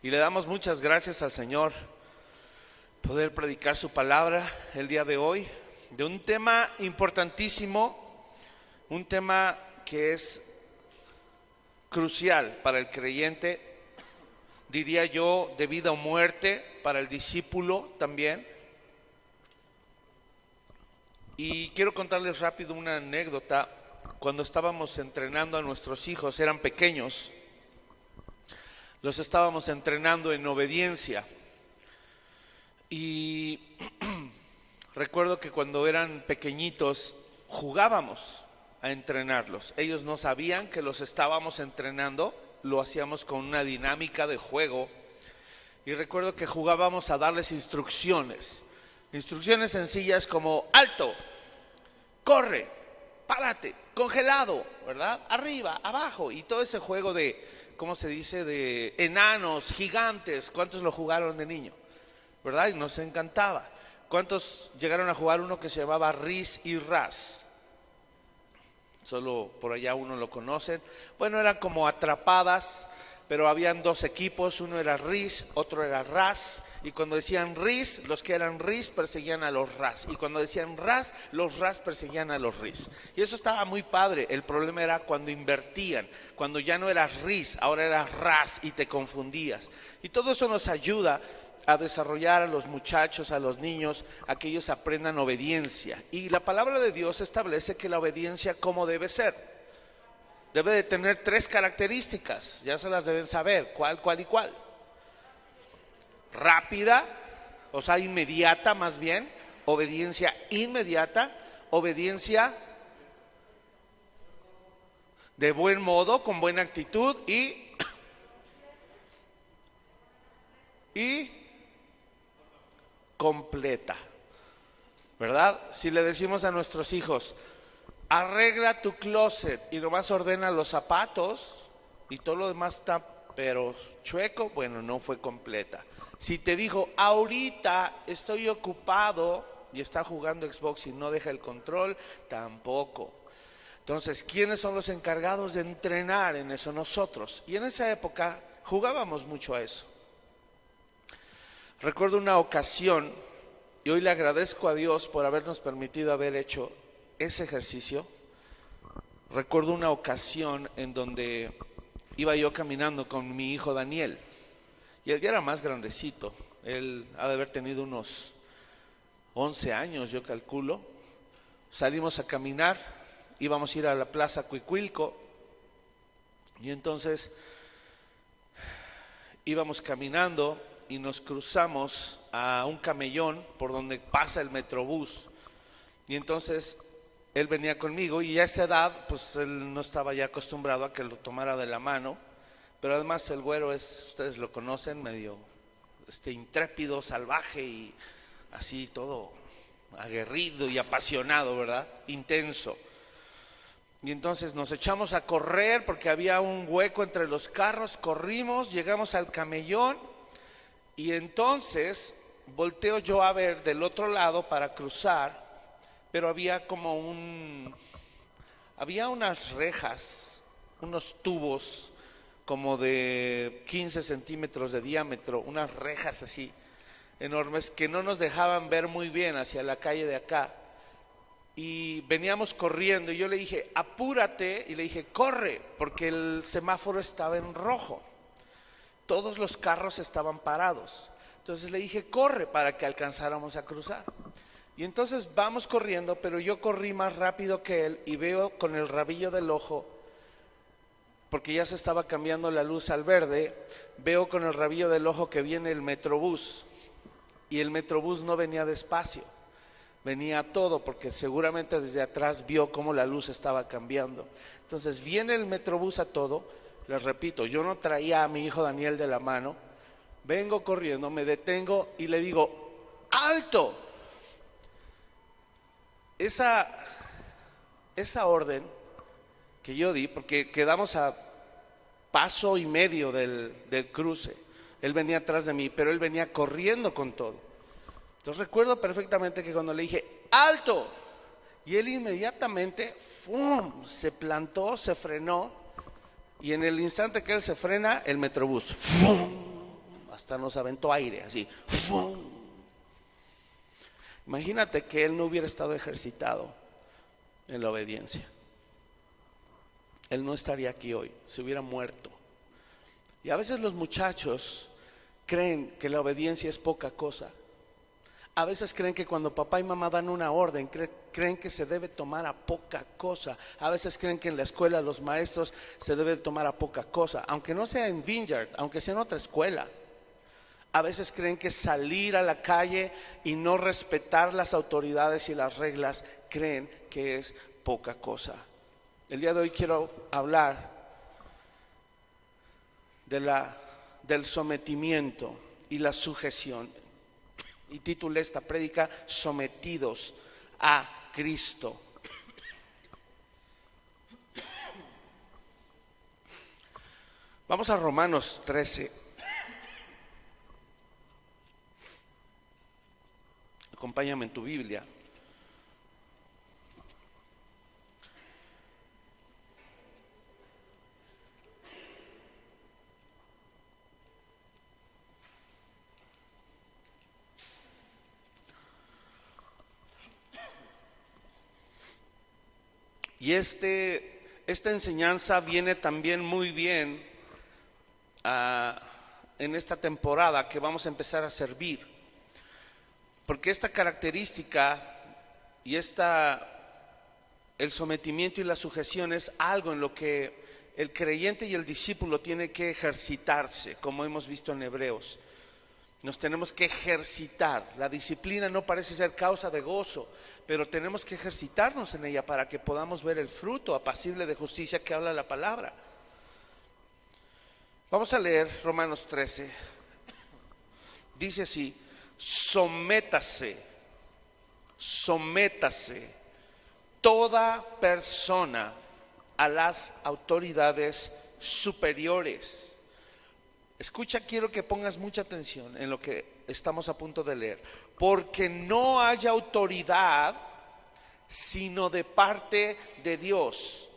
Y le damos muchas gracias al Señor poder predicar su palabra el día de hoy, de un tema importantísimo, un tema que es crucial para el creyente, diría yo, de vida o muerte, para el discípulo también. Y quiero contarles rápido una anécdota. Cuando estábamos entrenando a nuestros hijos, eran pequeños, los estábamos entrenando en obediencia. Y recuerdo que cuando eran pequeñitos jugábamos a entrenarlos. Ellos no sabían que los estábamos entrenando, lo hacíamos con una dinámica de juego. Y recuerdo que jugábamos a darles instrucciones sencillas como alto, corre, párate, congelado, ¿verdad? Arriba, abajo, y todo ese juego de, ¿cómo se dice? De enanos, gigantes. ¿Cuántos lo jugaron de niño? ¿Verdad? Y nos encantaba. ¿Cuántos llegaron a jugar uno que se llamaba Riz y Ras? Solo por allá uno lo conocen. Bueno, eran como atrapadas, pero habían dos equipos, uno era Riz, otro era Ras, y cuando decían Riz, los que eran Riz perseguían a los Ras, y cuando decían Ras, los Ras perseguían a los Riz. Y eso estaba muy padre. El problema era cuando invertían, cuando ya no eras Riz, ahora eras Ras y te confundías. Y todo eso nos ayuda a desarrollar a los muchachos, a los niños, a que ellos aprendan obediencia. Y la palabra de Dios establece que la obediencia, ¿cómo debe ser? Debe de tener 3 características, ya se las deben saber, cuál y cuál. Rápida, o sea, inmediata más bien, obediencia inmediata, obediencia de buen modo, con buena actitud y completa, ¿verdad? Si le decimos a nuestros hijos, arregla tu closet y nomás ordena los zapatos y todo lo demás está pero chueco, bueno, no fue completa. Si te dijo, ahorita estoy ocupado y está jugando Xbox y no deja el control, tampoco. Entonces, ¿quiénes son los encargados de entrenar en eso? Nosotros. Y en esa época jugábamos mucho a eso. Recuerdo una ocasión, y hoy le agradezco a Dios por habernos permitido haber hecho ese ejercicio. Recuerdo una ocasión en donde iba yo caminando con mi hijo Daniel, y él ya era más grandecito. Él ha de haber tenido unos 11 años, yo calculo. Salimos a caminar, íbamos a ir a la Plaza Cuicuilco, y entonces íbamos caminando y nos cruzamos a un camellón por donde pasa el Metrobús. Y entonces él venía conmigo, y a esa edad pues él no estaba ya acostumbrado a que lo tomara de la mano, pero además el güero es, ustedes lo conocen, medio intrépido, salvaje y así todo aguerrido y apasionado, ¿verdad? Intenso. Y entonces nos echamos a correr porque había un hueco entre los carros, corrimos, llegamos al camellón, y entonces volteo yo a ver del otro lado para cruzar, pero había había unas rejas, unos tubos como de 15 centímetros de diámetro, unas rejas así enormes que no nos dejaban ver muy bien hacia la calle de acá. Y veníamos corriendo y yo le dije, apúrate, y le dije, corre, porque el semáforo estaba en rojo. Todos los carros estaban parados. Entonces le dije, corre, para que alcanzáramos a cruzar. Y entonces vamos corriendo, pero yo corrí más rápido que él y veo con el rabillo del ojo, porque ya se estaba cambiando la luz al verde, veo con el rabillo del ojo que viene el Metrobús, y el Metrobús no venía despacio, venía a todo, porque seguramente desde atrás vio cómo la luz estaba cambiando. Entonces viene el Metrobús a todo. Les repito, yo no traía a mi hijo Daniel de la mano, vengo corriendo, me detengo y le digo, ¡alto! Esa orden que yo di, porque quedamos a paso y medio del cruce, él venía atrás de mí, pero él venía corriendo con todo. Entonces recuerdo perfectamente que cuando le dije, ¡alto!, y él inmediatamente ¡fum!, se plantó, se frenó, y en el instante que él se frena, el Metrobús ¡fum!, hasta nos aventó aire, así. ¡Fum! Imagínate que él no hubiera estado ejercitado en la obediencia. Él no estaría aquí hoy, se hubiera muerto. Y a veces los muchachos creen que la obediencia es poca cosa. A veces creen que cuando papá y mamá dan una orden, creen que se debe tomar a poca cosa. A veces creen que en la escuela los maestros se debe tomar a poca cosa, aunque no sea en Vineyard, aunque sea en otra escuela. A veces creen que salir a la calle y no respetar las autoridades y las reglas, creen que es poca cosa. El día de hoy quiero hablar del sometimiento y la sujeción. Y titulé esta prédica: sometidos a Cristo. Vamos a Romanos 13. Acompáñame en tu Biblia. Y esta enseñanza viene también muy bien en esta temporada que vamos a empezar a servir. Porque esta característica y el sometimiento y la sujeción es algo en lo que el creyente y el discípulo tiene que ejercitarse, como hemos visto en Hebreos. Nos tenemos que ejercitar. La disciplina no parece ser causa de gozo, pero tenemos que ejercitarnos en ella para que podamos ver el fruto apacible de justicia que habla la palabra. Vamos a leer Romanos 13. Dice así: sométase toda persona a las autoridades superiores. Escucha, quiero que pongas mucha atención en lo que estamos a punto de leer. Porque no hay autoridad sino de parte de Dios,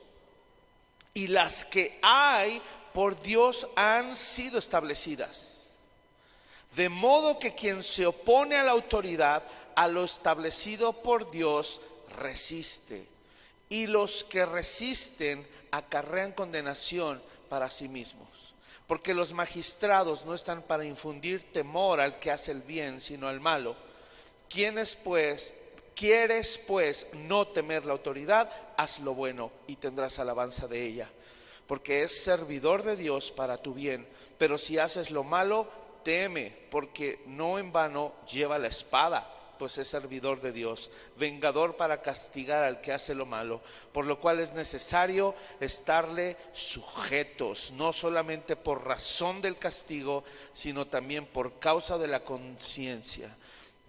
y las que hay por Dios han sido establecidas. De modo que quien se opone a la autoridad, a lo establecido por Dios, resiste. Y los que resisten acarrean condenación para sí mismos. Porque los magistrados no están para infundir temor al que hace el bien, sino al malo. ¿Quieres pues no temer la autoridad? Haz lo bueno y tendrás alabanza de ella. Porque es servidor de Dios para tu bien. Pero si haces lo malo, teme, porque no en vano lleva la espada, pues es servidor de Dios, vengador para castigar al que hace lo malo, por lo cual es necesario estarle sujetos, no solamente por razón del castigo, sino también por causa de la conciencia.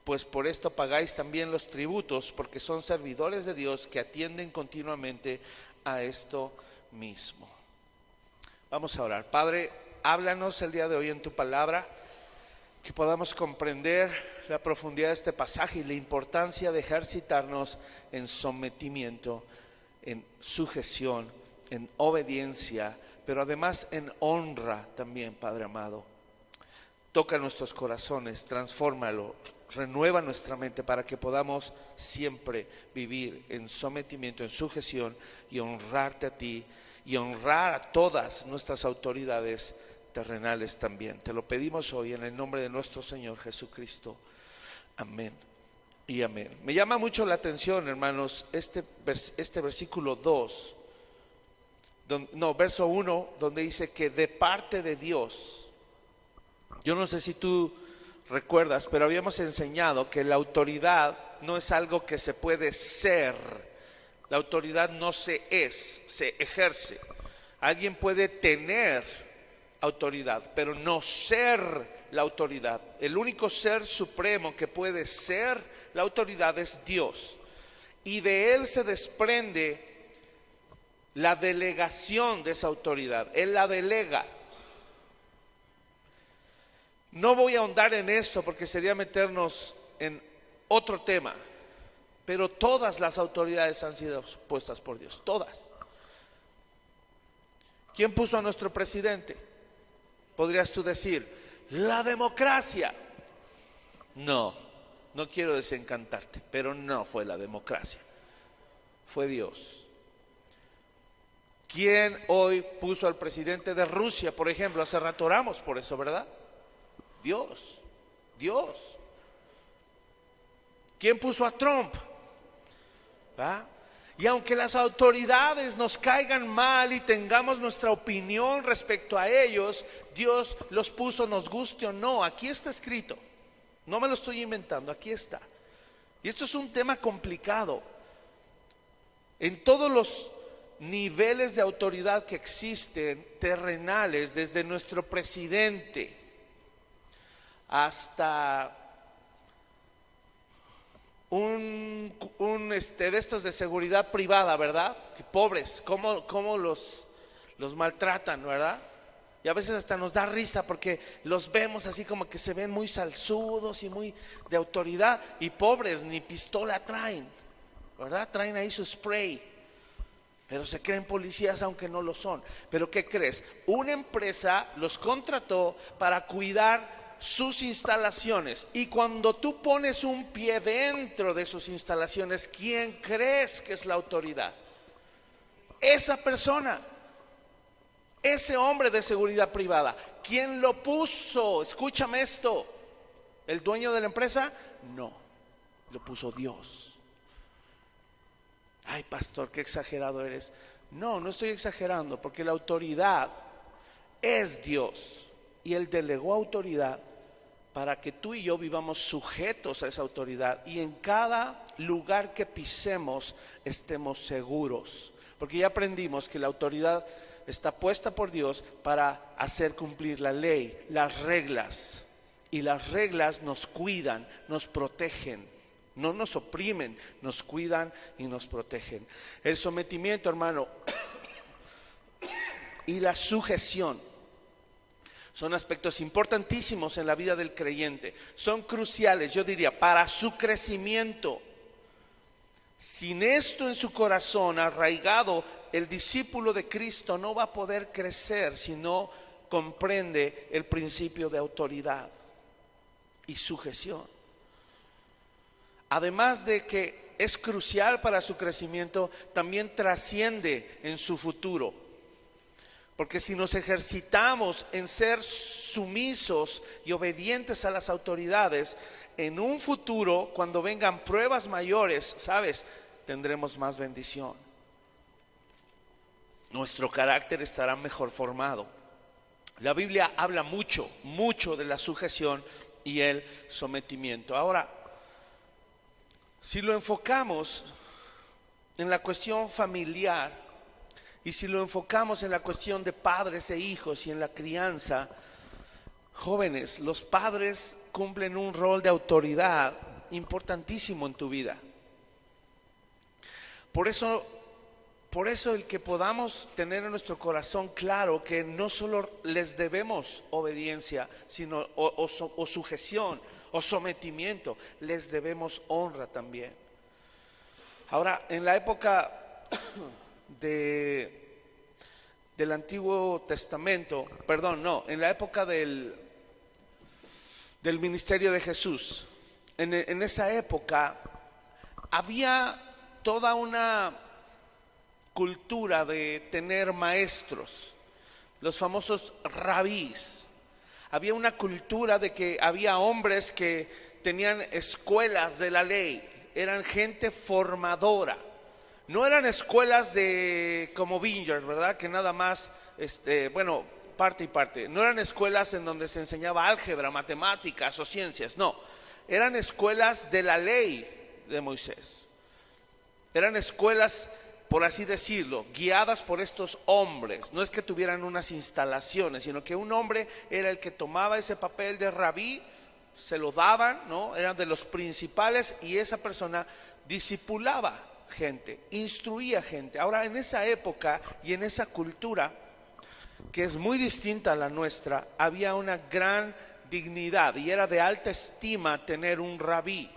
Pues por esto pagáis también los tributos, porque son servidores de Dios que atienden continuamente a esto mismo. Vamos a orar. Padre, háblanos el día de hoy en tu palabra, que podamos comprender la profundidad de este pasaje y la importancia de ejercitarnos en sometimiento, en sujeción, en obediencia, pero además en honra también, Padre amado. Toca nuestros corazones, transfórmalo, renueva nuestra mente para que podamos siempre vivir en sometimiento, en sujeción y honrarte a ti y honrar a todas nuestras autoridades terrenales también. Te lo pedimos hoy en el nombre de nuestro Señor Jesucristo. Amén y amén. Me llama mucho la atención, hermanos, este versículo 2, verso 1, donde dice que de parte de Dios. Yo no sé si tú recuerdas, pero habíamos enseñado que la autoridad no es algo que se puede ser. La autoridad no se es, se ejerce. Alguien puede tener autoridad, pero no ser la autoridad. El único ser supremo que puede ser la autoridad es Dios, y de Él se desprende la delegación de esa autoridad. Él la delega. No voy a ahondar en esto porque sería meternos en otro tema, pero todas las autoridades han sido puestas por Dios, todas. ¿Quién puso a nuestro presidente? Podrías tú decir, la democracia. No, no quiero desencantarte, pero no fue la democracia, fue Dios. ¿Quién hoy puso al presidente de Rusia, por ejemplo? Hace rato oramos por eso, ¿verdad? Dios, Dios. ¿Quién puso a Trump? ¿Va? Y aunque las autoridades nos caigan mal y tengamos nuestra opinión respecto a ellos, Dios los puso, nos guste o no. Aquí está escrito. No me lo estoy inventando, aquí está. Y esto es un tema complicado. En todos los niveles de autoridad que existen, terrenales, desde nuestro presidente hasta de estos de seguridad privada, ¿verdad? Que pobres, cómo los maltratan, ¿verdad? Y a veces hasta nos da risa porque los vemos así como que se ven muy salsudos y muy de autoridad, y pobres, ni pistola traen, ¿verdad? Traen ahí su spray, pero se creen policías aunque no lo son. Pero ¿qué crees? Una empresa los contrató para cuidar sus instalaciones, y cuando tú pones un pie dentro de sus instalaciones, ¿quién crees que es la autoridad? Esa persona, ese hombre de seguridad privada. ¿Quién lo puso? Escúchame esto. ¿El dueño de la empresa? No, lo puso Dios. Ay, pastor, qué exagerado eres. No, no estoy exagerando, porque la autoridad es Dios, y Él delegó autoridad para que tú y yo vivamos sujetos a esa autoridad, y en cada lugar que pisemos estemos seguros, porque ya aprendimos que la autoridad está puesta por Dios para hacer cumplir la ley, las reglas, y las reglas nos cuidan, nos protegen, no nos oprimen, nos cuidan y nos protegen. El sometimiento, hermano, y la sujeción son aspectos importantísimos en la vida del creyente, son cruciales, yo diría, para su crecimiento. Sin esto en su corazón arraigado, el discípulo de Cristo no va a poder crecer si no comprende el principio de autoridad y sujeción. Además de que es crucial para su crecimiento, también trasciende en su futuro. Porque si nos ejercitamos en ser sumisos y obedientes a las autoridades, en un futuro, cuando vengan pruebas mayores, ¿sabes?, tendremos más bendición. Nuestro carácter estará mejor formado. La Biblia habla mucho, mucho de la sujeción y el sometimiento. Ahora, si lo enfocamos en la cuestión familiar, y si lo enfocamos en la cuestión de padres e hijos y en la crianza, jóvenes, los padres cumplen un rol de autoridad importantísimo en tu vida. Por eso el que podamos tener en nuestro corazón claro que no solo les debemos obediencia, sino o sujeción o sometimiento, les debemos honra también. Ahora, en la época del Antiguo Testamento, en la época del ministerio de Jesús, en esa época había toda una cultura de tener maestros, los famosos rabís. Había una cultura de que había hombres que tenían escuelas de la ley, eran gente formadora. No eran escuelas de como Vineyard, ¿verdad? Que nada más, parte y parte. No eran escuelas en donde se enseñaba álgebra, matemáticas o ciencias, no. Eran escuelas de la ley de Moisés. Eran escuelas, por así decirlo, guiadas por estos hombres. No es que tuvieran unas instalaciones, sino que un hombre era el que tomaba ese papel de rabí, se lo daban, ¿no? Eran de los principales, y esa persona discipulaba gente, instruía gente. Ahora, en esa época y en esa cultura, que es muy distinta a la nuestra, había una gran dignidad y era de alta estima tener un rabí,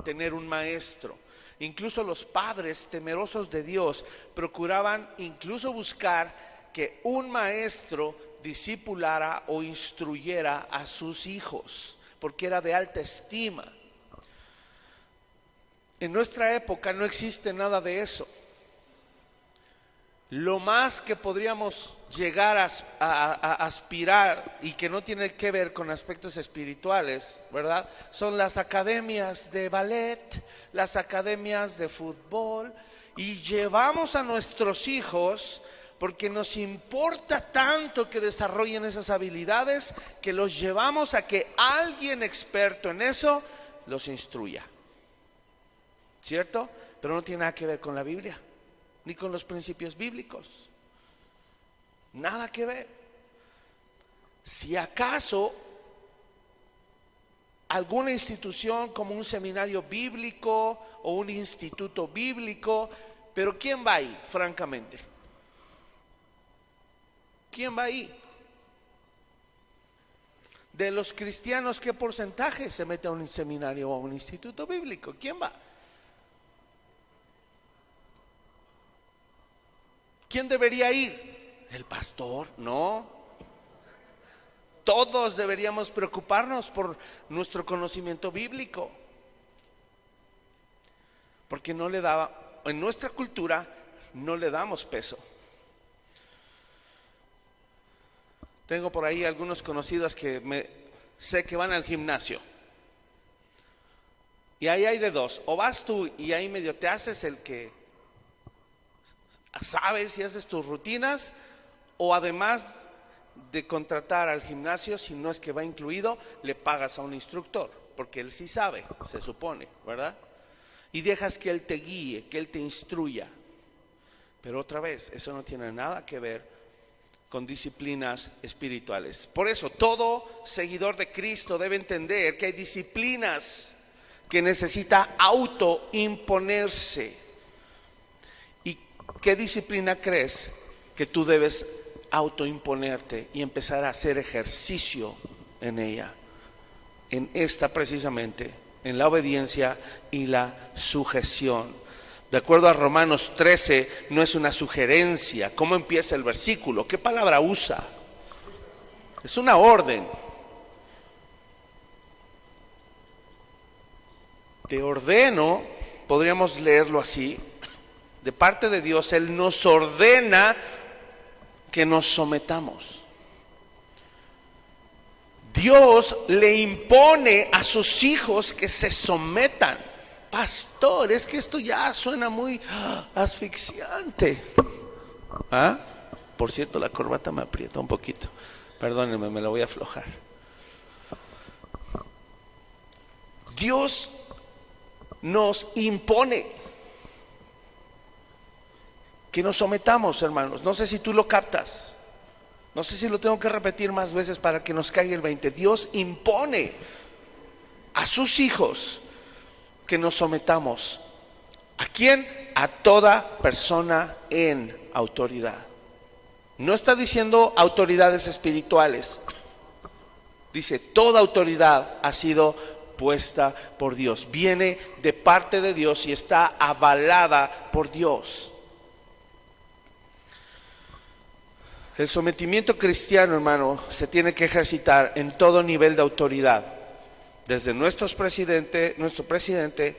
tener un maestro. Incluso los padres temerosos de Dios procuraban incluso buscar que un maestro discipulara o instruyera a sus hijos, porque era de alta estima. En nuestra época no existe nada de eso. Lo más que podríamos llegar a aspirar, y que no tiene que ver con aspectos espirituales, ¿verdad?, son las academias de ballet, las academias de fútbol, y llevamos a nuestros hijos porque nos importa tanto que desarrollen esas habilidades, que los llevamos a que alguien experto en eso los instruya, ¿cierto? Pero no tiene nada que ver con la Biblia, ni con los principios bíblicos. Nada que ver. Si acaso alguna institución como un seminario bíblico o un instituto bíblico, pero ¿quién va ahí, francamente? ¿Quién va ahí? De los cristianos, ¿qué porcentaje se mete a un seminario o a un instituto bíblico? ¿Quién va? ¿Quién debería ir? ¿El pastor? No. Todos deberíamos preocuparnos por nuestro conocimiento bíblico, porque no le daba, en nuestra cultura no le damos peso. Tengo por ahí algunos conocidos que sé que van al gimnasio, y ahí hay de dos: o vas tú y ahí medio te haces el que sabes y haces tus rutinas, o además de contratar al gimnasio, si no es que va incluido, le pagas a un instructor, porque él sí sabe, se supone, ¿verdad? Y dejas que él te guíe, que él te instruya. Pero otra vez, eso no tiene nada que ver con disciplinas espirituales. Por eso todo seguidor de Cristo debe entender que hay disciplinas que necesita autoimponerse. ¿Y qué disciplina crees que tú debes autoimponerte y empezar a hacer ejercicio en ella? En esta precisamente, en la obediencia y la sujeción. De acuerdo a Romanos 13, no es una sugerencia. ¿Cómo empieza el versículo? ¿Qué palabra usa? Es una orden. Te ordeno, podríamos leerlo así, de parte de Dios, Él nos ordena que nos sometamos. Dios le impone a sus hijos que se sometan. Pastor, es que esto ya suena muy asfixiante. ¿Ah? Por cierto, la corbata me aprieta un poquito. Perdónenme, me la voy a aflojar. Dios nos impone que nos sometamos, hermanos. No sé si tú lo captas. No sé si lo tengo que repetir más veces para que nos caiga el 20. Dios impone a sus hijos que nos sometamos. ¿A quién? A toda persona en autoridad. No está diciendo autoridades espirituales. Dice, toda autoridad ha sido puesta por Dios. Viene de parte de Dios y está avalada por Dios. El sometimiento cristiano, hermano, se tiene que ejercitar en todo nivel de autoridad. Desde nuestro presidente,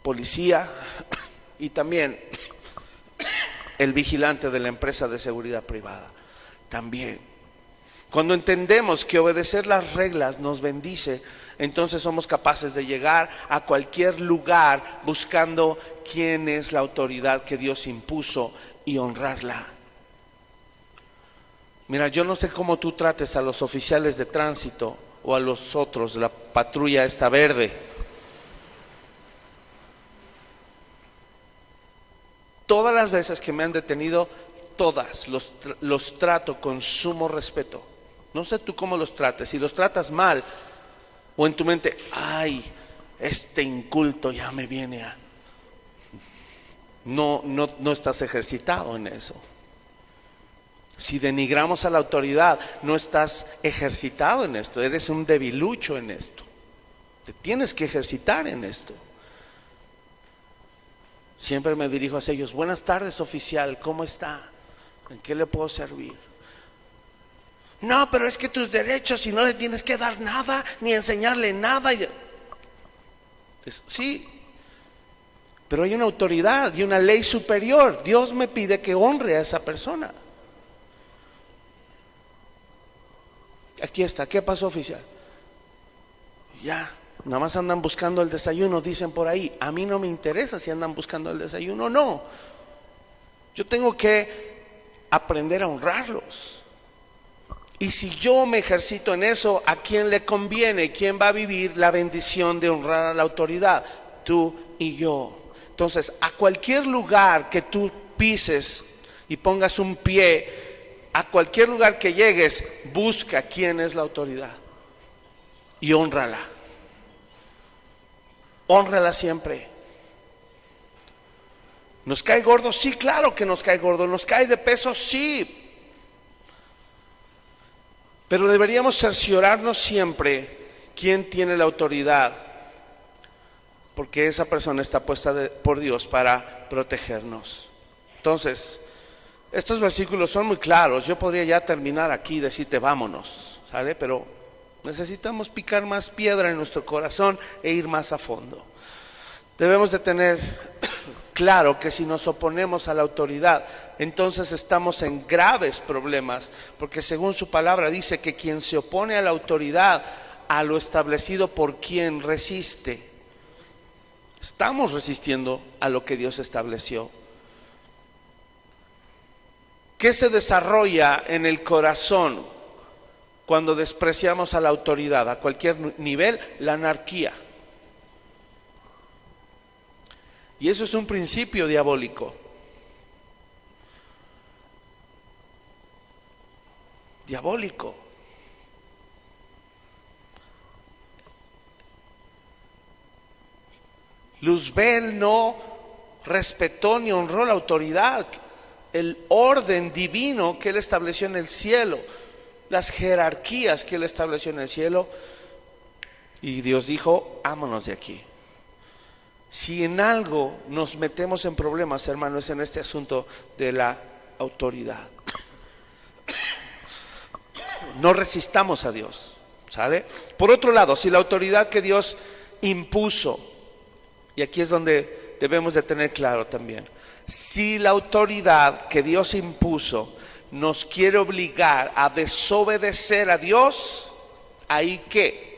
policía y también el vigilante de la empresa de seguridad privada. También. Cuando entendemos que obedecer las reglas nos bendice, entonces somos capaces de llegar a cualquier lugar buscando quién es la autoridad que Dios impuso y honrarla. Mira, yo no sé cómo tú trates a los oficiales de tránsito o a los otros de la patrulla esta verde. Todas las veces que me han detenido, todas los trato con sumo respeto. No sé tú cómo los trates. Si los tratas mal, o en tu mente, ay, este inculto ya me viene a... No estás ejercitado en eso. Si denigramos a la autoridad, no estás ejercitado en esto. Eres un debilucho en esto. Te tienes que ejercitar en esto. Siempre me dirijo hacia ellos. Buenas tardes, oficial, ¿cómo está? ¿En qué le puedo servir? No, pero es que tus derechos, y no le tienes que dar nada, ni enseñarle nada. Sí, pero hay una autoridad y una ley superior. Dios me pide que honre a esa persona. Aquí está, ¿qué pasó, oficial? Ya, nada más andan buscando el desayuno, dicen por ahí. A mí no me interesa si andan buscando el desayuno o no. Yo tengo que aprender a honrarlos. Y si yo me ejercito en eso, ¿a quién le conviene? ¿Quién va a vivir la bendición de honrar a la autoridad? Tú y yo. Entonces, a cualquier lugar que tú pises y pongas un pie, a cualquier lugar que llegues, busca quién es la autoridad y hónrala. Hónrala siempre. ¿Nos cae gordo? Sí, claro que nos cae gordo. ¿Nos cae de peso? Sí. Pero deberíamos cerciorarnos siempre quién tiene la autoridad, porque esa persona está puesta por Dios para protegernos. Entonces, estos versículos son muy claros. Yo podría ya terminar aquí y decirte vámonos, ¿sale? Pero necesitamos picar más piedra en nuestro corazón e ir más a fondo. Debemos de tener claro que si nos oponemos a la autoridad, entonces estamos en graves problemas, porque según su palabra dice que quien se opone a la autoridad, a lo establecido por quien resiste. Estamos resistiendo a lo que Dios estableció. ¿Qué se desarrolla en el corazón cuando despreciamos a la autoridad? A cualquier nivel, la anarquía. Y eso es un principio diabólico. Diabólico. Luzbel no respetó ni honró la autoridad, el orden divino que él estableció en el cielo, las jerarquías que él estableció en el cielo. Y Dios dijo, vámonos de aquí. Si en algo nos metemos en problemas, hermanos, es en este asunto de la autoridad. No resistamos a Dios, ¿sale? Por otro lado, si la autoridad que Dios impuso, y aquí es donde debemos de tener claro también, si la autoridad que Dios impuso nos quiere obligar a desobedecer a Dios, ¿ahí qué?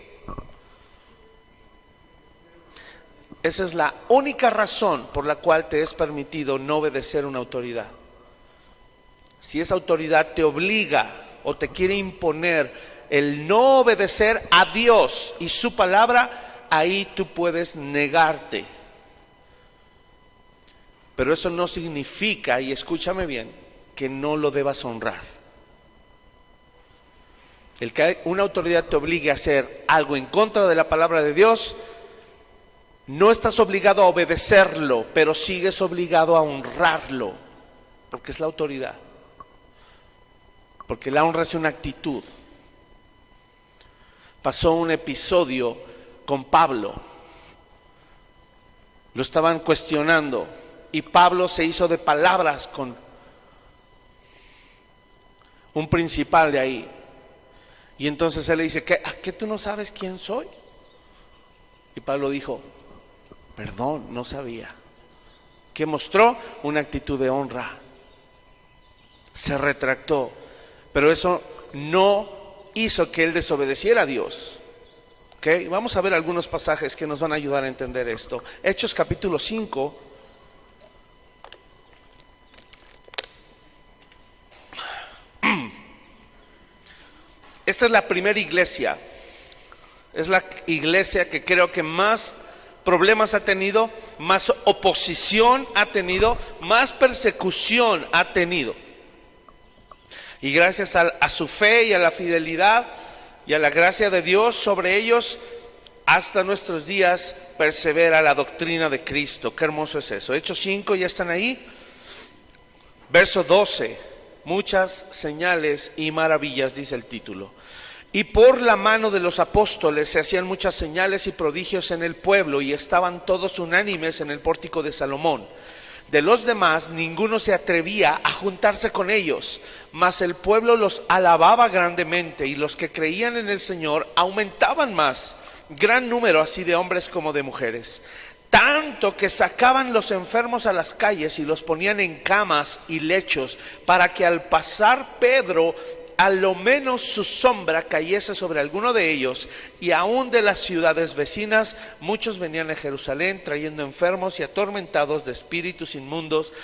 Esa es la única razón por la cual te es permitido no obedecer una autoridad. Si esa autoridad te obliga o te quiere imponer el no obedecer a Dios y su palabra, ahí tú puedes negarte. Pero eso no significa, y escúchame bien, que no lo debas honrar. El que una autoridad te obligue a hacer algo en contra de la palabra de Dios, no estás obligado a obedecerlo, pero sigues obligado a honrarlo, porque es la autoridad. Porque la honra es una actitud. Pasó un episodio con Pablo. Lo estaban cuestionando y Pablo se hizo de palabras con un principal de ahí. Y entonces él le dice, ¿qué tú no sabes quién soy? Y Pablo dijo, perdón, no sabía. Que mostró una actitud de honra. Se retractó. Pero eso no hizo que él desobedeciera a Dios. ¿Okay? Vamos a ver algunos pasajes que nos van a ayudar a entender esto. Hechos capítulo 5. Esta es la primera iglesia. Es la iglesia que creo que más problemas ha tenido, más oposición ha tenido, más persecución ha tenido. Y gracias a su fe y a la fidelidad y a la gracia de Dios sobre ellos, hasta nuestros días persevera la doctrina de Cristo. Qué hermoso es eso. Hechos 5, ya están ahí. Verso 12. Muchas señales y maravillas, dice el título. Y por la mano de los apóstoles se hacían muchas señales y prodigios en el pueblo, y estaban todos unánimes en el pórtico de Salomón. De los demás, ninguno se atrevía a juntarse con ellos, mas el pueblo los alababa grandemente, y los que creían en el Señor aumentaban más, gran número así de hombres como de mujeres. Tanto que sacaban los enfermos a las calles y los ponían en camas y lechos, para que al pasar Pedro, a lo menos su sombra cayese sobre alguno de ellos. Y aún de las ciudades vecinas muchos venían a Jerusalén trayendo enfermos y atormentados de espíritus inmundos,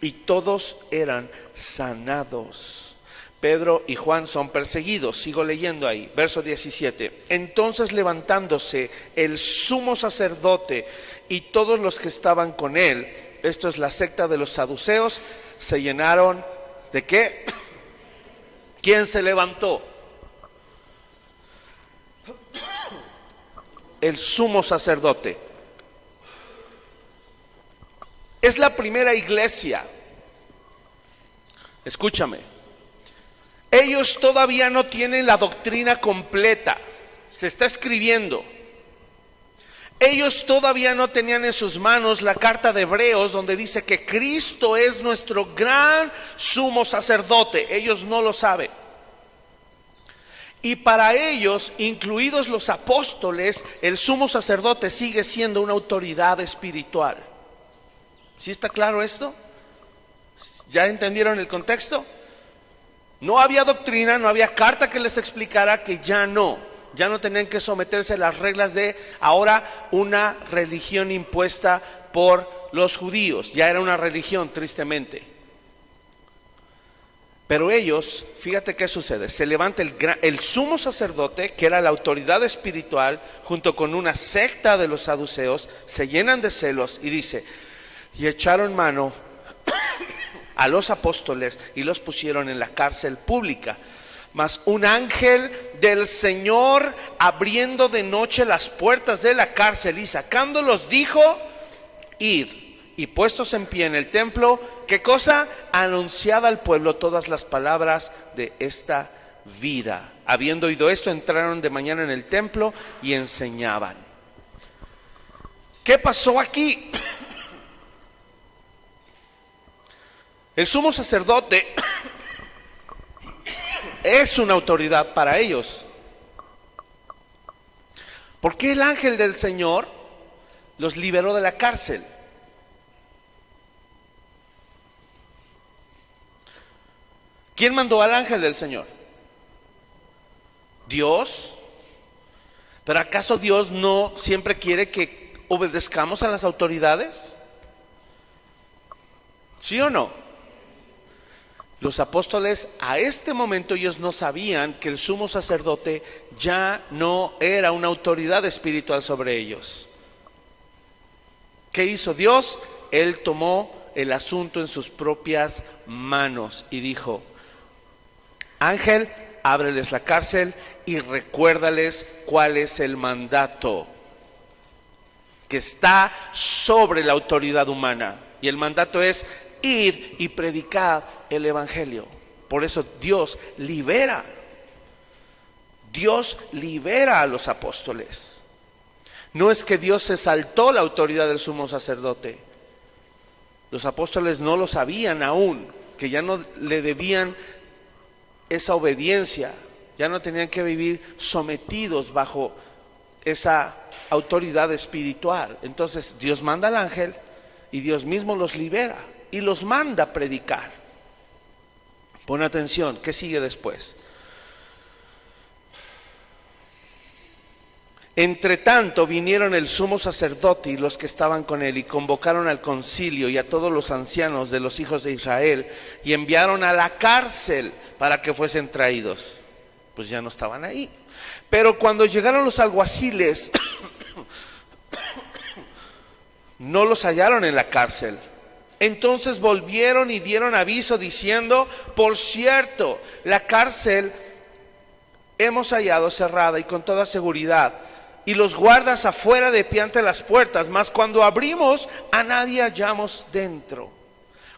y todos eran sanados. Pedro y Juan son perseguidos. Sigo leyendo ahí, verso 17. Entonces, levantándose el sumo sacerdote y todos los que estaban con él, esto es la secta de los saduceos, se llenaron ¿de qué? ¿Quién se levantó? El sumo sacerdote. Es la primera iglesia. Escúchame. Ellos todavía no tienen la doctrina completa. Se está escribiendo. Ellos todavía no tenían en sus manos la carta de Hebreos, donde dice que Cristo es nuestro gran sumo sacerdote. Ellos no lo saben. Y para ellos, incluidos los apóstoles, el sumo sacerdote sigue siendo una autoridad espiritual. ¿Sí está claro esto? ¿Ya entendieron el contexto? No había doctrina, no había carta que les explicara que ya no tenían que someterse a las reglas de ahora una religión impuesta por los judíos. Ya era una religión, tristemente. Pero ellos, fíjate qué sucede, se levanta el sumo sacerdote, que era la autoridad espiritual, junto con una secta de los saduceos, se llenan de celos y dice, y echaron mano a los apóstoles y los pusieron en la cárcel pública. Mas un ángel del Señor, abriendo de noche las puertas de la cárcel y sacándolos, dijo, id. Y puestos en pie en el templo, ¿qué cosa? Anunciad al pueblo todas las palabras de esta vida. Habiendo oído esto, entraron de mañana en el templo y enseñaban. ¿Qué pasó aquí? El sumo sacerdote es una autoridad para ellos. ¿Por qué el ángel del Señor los liberó de la cárcel? ¿Quién mandó al ángel del Señor? ¿Dios? ¿Pero acaso Dios no siempre quiere que obedezcamos a las autoridades? ¿Sí o no? Los apóstoles a este momento ellos no sabían que el sumo sacerdote ya no era una autoridad espiritual sobre ellos. ¿Qué hizo Dios? Él tomó el asunto en sus propias manos y dijo, ángel, ábreles la cárcel y recuérdales cuál es el mandato que está sobre la autoridad humana. Y el mandato es id y predicad el evangelio. Por eso Dios libera a los apóstoles. No es que Dios se saltó la autoridad del sumo sacerdote. Los apóstoles no lo sabían aún, que ya no le debían esa obediencia, ya no tenían que vivir sometidos bajo esa autoridad espiritual. Entonces Dios manda al ángel y Dios mismo los libera y los manda a predicar. Pon atención, ¿qué sigue después? Entre tanto vinieron el sumo sacerdote y los que estaban con él y convocaron al concilio y a todos los ancianos de los hijos de Israel y enviaron a la cárcel para que fuesen traídos. Pues ya no estaban ahí. Pero cuando llegaron los alguaciles no los hallaron en la cárcel. Entonces volvieron y dieron aviso diciendo, por cierto, la cárcel hemos hallado cerrada y con toda seguridad, y los guardas afuera de pie ante las puertas, mas cuando abrimos a nadie hallamos dentro.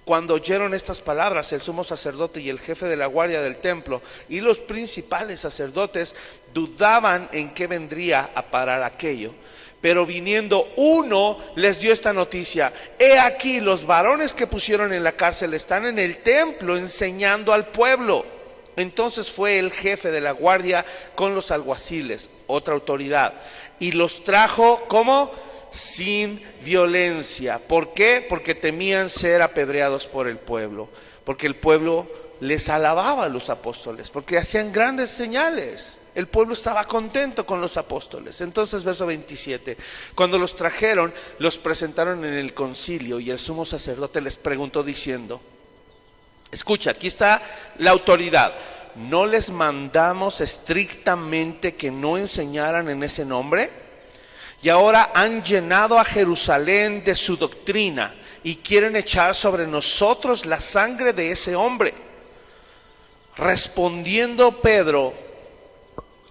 Cuando oyeron estas palabras, el sumo sacerdote y el jefe de la guardia del templo y los principales sacerdotes dudaban en qué vendría a parar aquello. Pero viniendo uno les dio esta noticia: he aquí, los varones que pusieron en la cárcel están en el templo enseñando al pueblo. Entonces fue el jefe de la guardia con los alguaciles, otra autoridad, y los trajo, ¿cómo? Sin violencia. ¿Por qué? Porque temían ser apedreados por el pueblo, porque el pueblo les alababa a los apóstoles, porque hacían grandes señales. El pueblo estaba contento con los apóstoles. Entonces, verso 27, cuando los trajeron, los presentaron en el concilio, y el sumo sacerdote les preguntó diciendo: escucha, aquí está la autoridad. ¿No les mandamos estrictamente que no enseñaran en ese nombre? Y ahora han llenado a Jerusalén de su doctrina y quieren echar sobre nosotros la sangre de ese hombre. Respondiendo Pedro,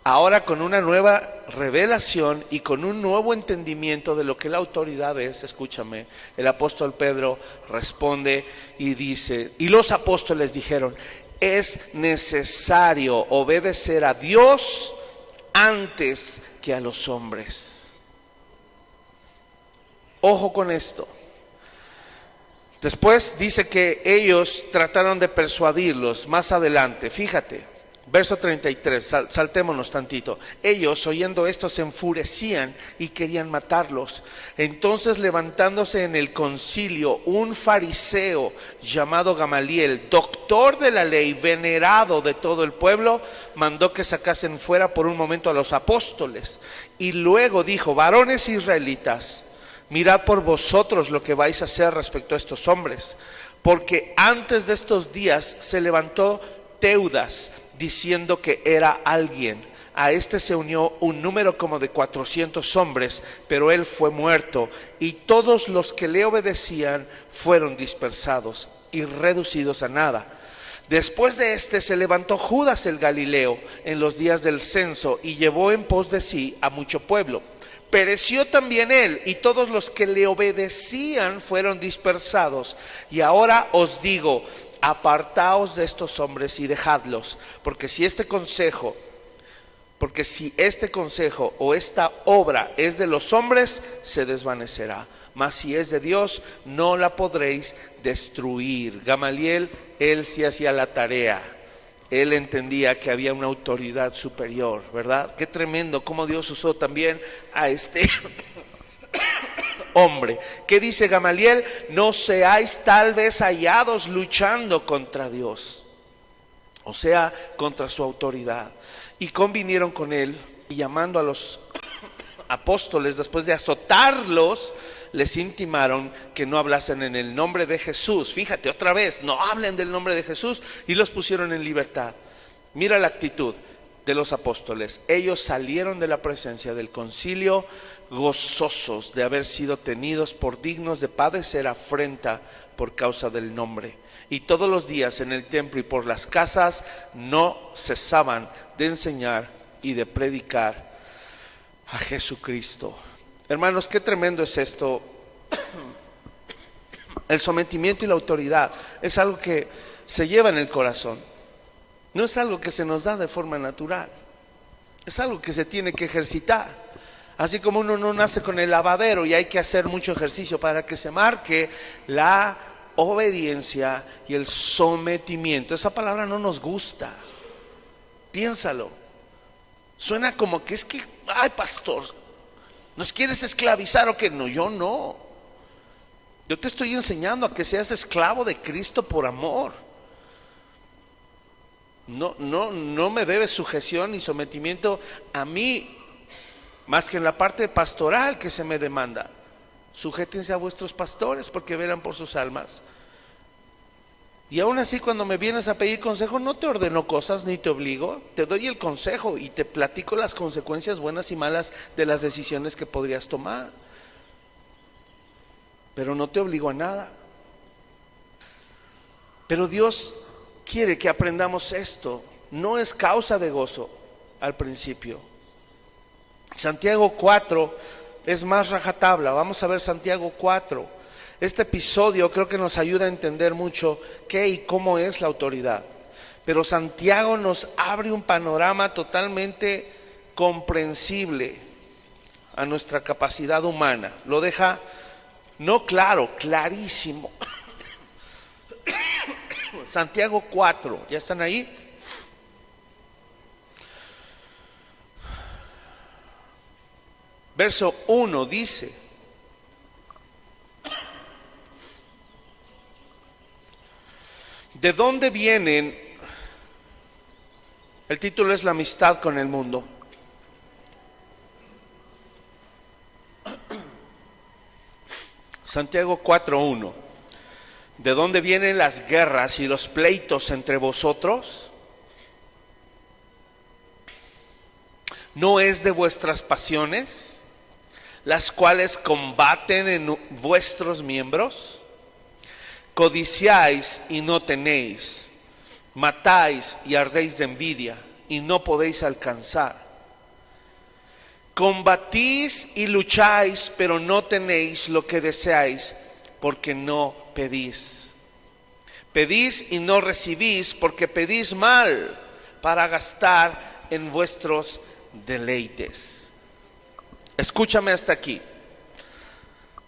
ahora con una nueva revelación y con un nuevo entendimiento de lo que la autoridad es, escúchame, el apóstol Pedro responde y dice: y los apóstoles dijeron: es necesario obedecer a Dios antes que a los hombres. Ojo con esto. Después dice que ellos trataron de persuadirlos más adelante. Fíjate, verso 33, saltémonos tantito. Ellos, oyendo esto, se enfurecían y querían matarlos. Entonces, levantándose en el concilio, un fariseo llamado Gamaliel, doctor de la ley, venerado de todo el pueblo, mandó que sacasen fuera por un momento a los apóstoles. Y luego dijo: varones israelitas, mirad por vosotros lo que vais a hacer respecto a estos hombres, porque antes de estos días se levantó Teudas diciendo que era alguien. A este se unió un número como de 400 hombres, pero él fue muerto, y todos los que le obedecían fueron dispersados y reducidos a nada. Después de este se levantó Judas el Galileo en los días del censo y llevó en pos de sí a mucho pueblo. Pereció también él, y todos los que le obedecían fueron dispersados. Y ahora os digo: apartaos de estos hombres y dejadlos, porque si este consejo o esta obra es de los hombres, se desvanecerá, mas si es de Dios, no la podréis destruir. Gamaliel, él sí hacía la tarea. Él entendía que había una autoridad superior, ¿verdad? Qué tremendo cómo Dios usó también a este hombre. ¿Qué dice Gamaliel? No seáis tal vez hallados luchando contra Dios, o sea, contra su autoridad. Y convinieron con él, y llamando a los apóstoles, después de azotarlos, les intimaron que no hablasen en el nombre de Jesús. Fíjate, otra vez, no hablen del nombre de Jesús, y los pusieron en libertad. Mira la actitud de los apóstoles. Ellos salieron de la presencia del concilio gozosos de haber sido tenidos por dignos de padecer afrenta por causa del nombre. Y todos los días en el templo y por las casas no cesaban de enseñar y de predicar a Jesucristo. Hermanos, qué tremendo es esto. El sometimiento y la autoridad es algo que se lleva en el corazón. No es algo que se nos da de forma natural. Es algo que se tiene que ejercitar. Así como uno no nace con el lavadero y hay que hacer mucho ejercicio para que se marque la obediencia y el sometimiento. Esa palabra no nos gusta. Piénsalo. Suena como que es que, ay, pastor, ¿nos quieres esclavizar o qué? No, yo no. Yo te estoy enseñando a que seas esclavo de Cristo por amor. No me debes sujeción ni sometimiento a mí, más que en la parte pastoral que se me demanda. Sujétense a vuestros pastores porque velan por sus almas. Y aún así, cuando me vienes a pedir consejo, no te ordeno cosas ni te obligo. Te doy el consejo y te platico las consecuencias buenas y malas de las decisiones que podrías tomar. Pero no te obligo a nada. Pero Dios quiere que aprendamos esto. No es causa de gozo al principio. Santiago 4 es más rajatabla. Vamos a ver Santiago 4. Este episodio creo que nos ayuda a entender mucho qué y cómo es la autoridad. Pero Santiago nos abre un panorama totalmente comprensible. a nuestra capacidad humana. Lo deja no claro, clarísimo. Santiago 4, ¿ya están ahí? Verso 1 dice: ¿de dónde vienen? El título es La amistad con el mundo. Santiago 4:1. ¿De dónde vienen las guerras y los pleitos entre vosotros? ¿No es de vuestras pasiones, las cuales combaten en vuestros miembros? Codiciáis y no tenéis, matáis y ardéis de envidia y no podéis alcanzar. Combatís y lucháis, pero no tenéis lo que deseáis, porque no pedís. Pedís y no recibís, porque pedís mal, para gastar en vuestros deleites. Escúchame hasta aquí.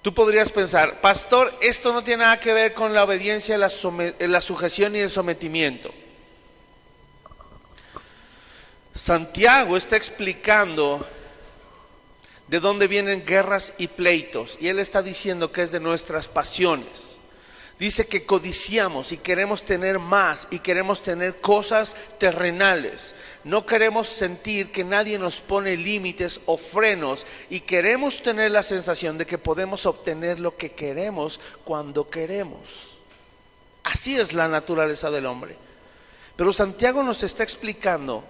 Tú podrías pensar: pastor, esto no tiene nada que ver con la obediencia, la sujeción y el sometimiento. Santiago está explicando de dónde vienen guerras y pleitos, y él está diciendo que es de nuestras pasiones. Dice que codiciamos y queremos tener más y queremos tener cosas terrenales. No queremos sentir que nadie nos pone límites o frenos, y queremos tener la sensación de que podemos obtener lo que queremos cuando queremos. Así es la naturaleza del hombre. Pero Santiago nos está explicando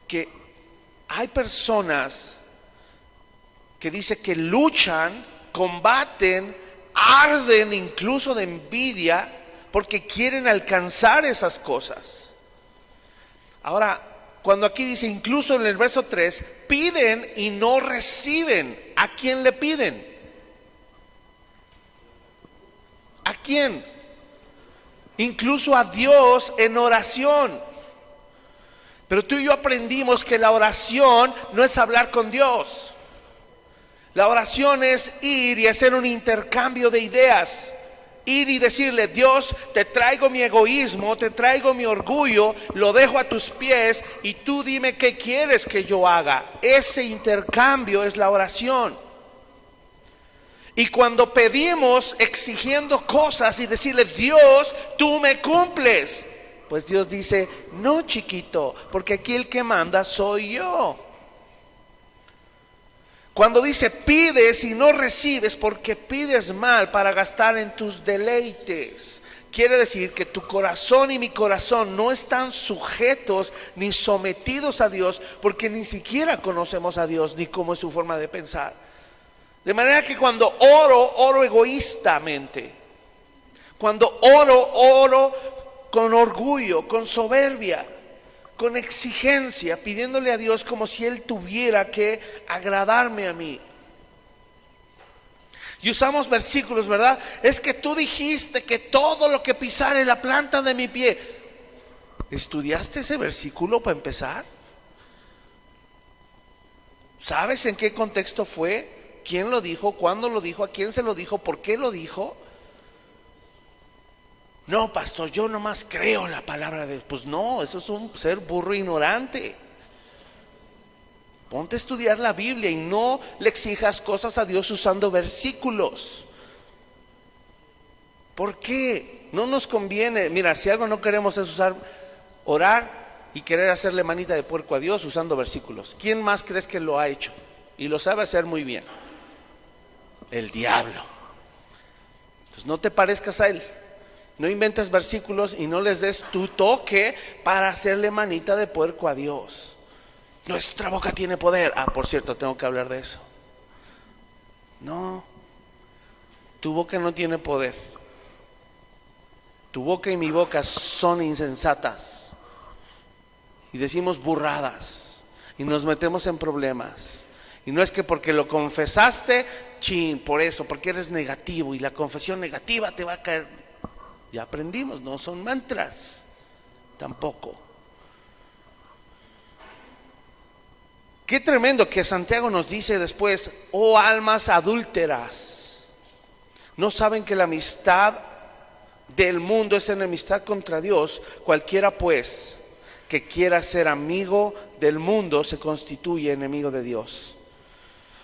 que hay personas que dice que luchan, combaten, arden incluso de envidia porque quieren alcanzar esas cosas. Ahora, cuando aquí dice, incluso en el verso 3, piden y no reciben, ¿a quién le piden? ¿A quién? Incluso a Dios en oración. Pero tú y yo aprendimos que la oración no es hablar con Dios. La oración es ir y hacer un intercambio de ideas. Ir y decirle: Dios, te traigo mi egoísmo, te traigo mi orgullo, lo dejo a tus pies y tú dime qué quieres que yo haga. Ese intercambio es la oración. Y cuando pedimos exigiendo cosas y decirle: Dios, tú me cumples, pues Dios dice: no, chiquito, porque aquí el que manda soy yo. Cuando dice pides y no recibes, porque pides mal para gastar en tus deleites, quiere decir que tu corazón y mi corazón no están sujetos ni sometidos a Dios, porque ni siquiera conocemos a Dios ni cómo es su forma de pensar. De manera que cuando oro egoístamente. Cuando oro con orgullo, con soberbia, con exigencia, pidiéndole a Dios como si Él tuviera que agradarme a mí. Y usamos versículos, ¿verdad? Es que tú dijiste que todo lo que pisare la planta de mi pie. ¿Estudiaste ese versículo para empezar? ¿Sabes en qué contexto fue? ¿Quién lo dijo? ¿Cuándo lo dijo? ¿A quién se lo dijo? ¿Por qué lo dijo? No, pastor, yo nomás creo la palabra de Dios. Pues no, eso es un ser burro ignorante. Ponte a estudiar la Biblia y no le exijas cosas a Dios usando versículos. ¿Por qué? No nos conviene. Mira, si algo no queremos es orar y querer hacerle manita de puerco a Dios usando versículos. ¿Quién más crees que lo ha hecho? Y lo sabe hacer muy bien. El diablo. Entonces no te parezcas a él. No inventes versículos y no les des tu toque para hacerle manita de puerco a Dios. Nuestra boca tiene poder. Por cierto, tengo que hablar de eso. No, tu boca no tiene poder. Tu boca y mi boca son insensatas. Y decimos burradas. Y nos metemos en problemas. Y no es que porque lo confesaste, por eso, porque eres negativo. Y la confesión negativa te va a caer. Ya aprendimos, no son mantras, tampoco. Qué tremendo que Santiago nos dice después: oh almas adúlteras, ¿no saben que la amistad del mundo es enemistad contra Dios? Cualquiera pues que quiera ser amigo del mundo se constituye enemigo de Dios.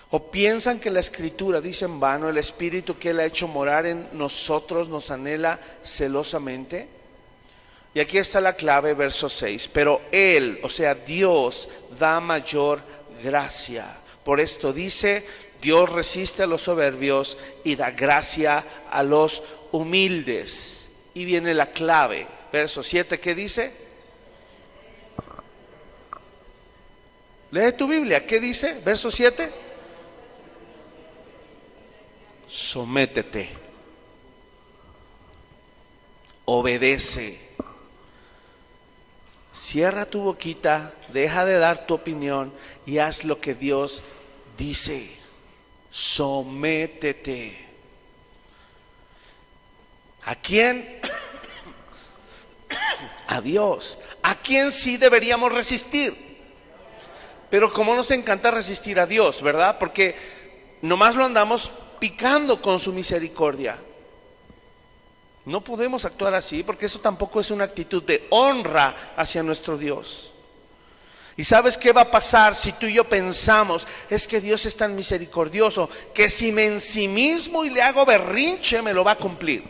¿O piensan que la Escritura dice en vano: el Espíritu que Él ha hecho morar en nosotros nos anhela celosamente? Y aquí está la clave, verso 6. Pero Él, o sea Dios, da mayor gracia. Por esto dice: Dios resiste a los soberbios y da gracia a los humildes. Y viene la clave, verso 7, ¿qué dice? Lee tu Biblia, ¿qué dice? Verso 7. Sométete, obedece, cierra tu boquita, deja de dar tu opinión y haz lo que Dios dice. Sométete. ¿A quién? A Dios. ¿A quién sí deberíamos resistir? Pero como nos encanta resistir a Dios, ¿verdad? Porque nomás lo andamos picando con su misericordia. No podemos actuar así, porque eso tampoco es una actitud de honra hacia nuestro Dios. ¿Y sabes qué va a pasar si tú y yo pensamos: es que Dios es tan misericordioso que si me ensimismo y le hago berrinche me lo va a cumplir?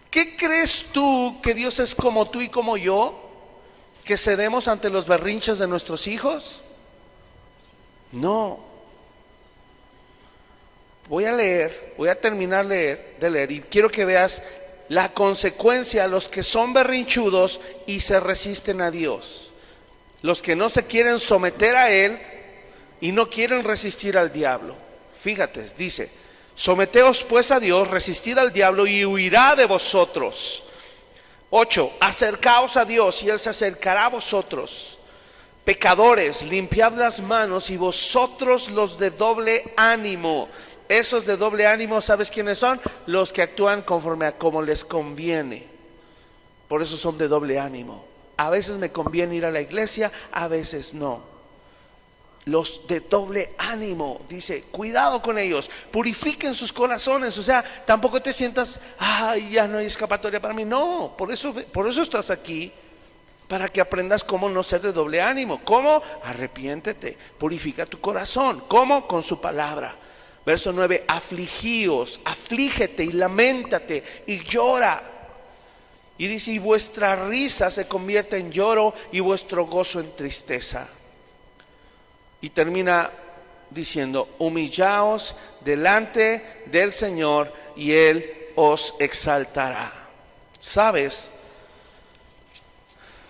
¿Qué crees tú que Dios es como tú y como yo, que cedemos ante los berrinches de nuestros hijos? No. Voy a terminar de leer y quiero que veas la consecuencia a los que son berrinchudos y se resisten a Dios. Los que no se quieren someter a Él y no quieren resistir al diablo. Fíjate, dice: someteos pues a Dios, resistid al diablo y huirá de vosotros. 8. Acercaos a Dios y Él se acercará a vosotros. Pecadores, limpiad las manos, y vosotros los de doble ánimo. Esos de doble ánimo, ¿sabes quiénes son? Los que actúan conforme a como les conviene. Por eso son de doble ánimo. A veces me conviene ir a la iglesia, a veces no. Los de doble ánimo, dice, cuidado con ellos, purifiquen sus corazones. O sea, tampoco te sientas: ay, ya no hay escapatoria para mí. No, por eso estás aquí, para que aprendas cómo no ser de doble ánimo. ¿Cómo? Arrepiéntete, purifica tu corazón. ¿Cómo? Con su palabra. Verso 9: afligíos, aflígete y lamentate y llora. Y dice: y vuestra risa se convierte en lloro y vuestro gozo en tristeza. Y termina diciendo: humillaos delante del Señor y Él os exaltará. ¿Sabes?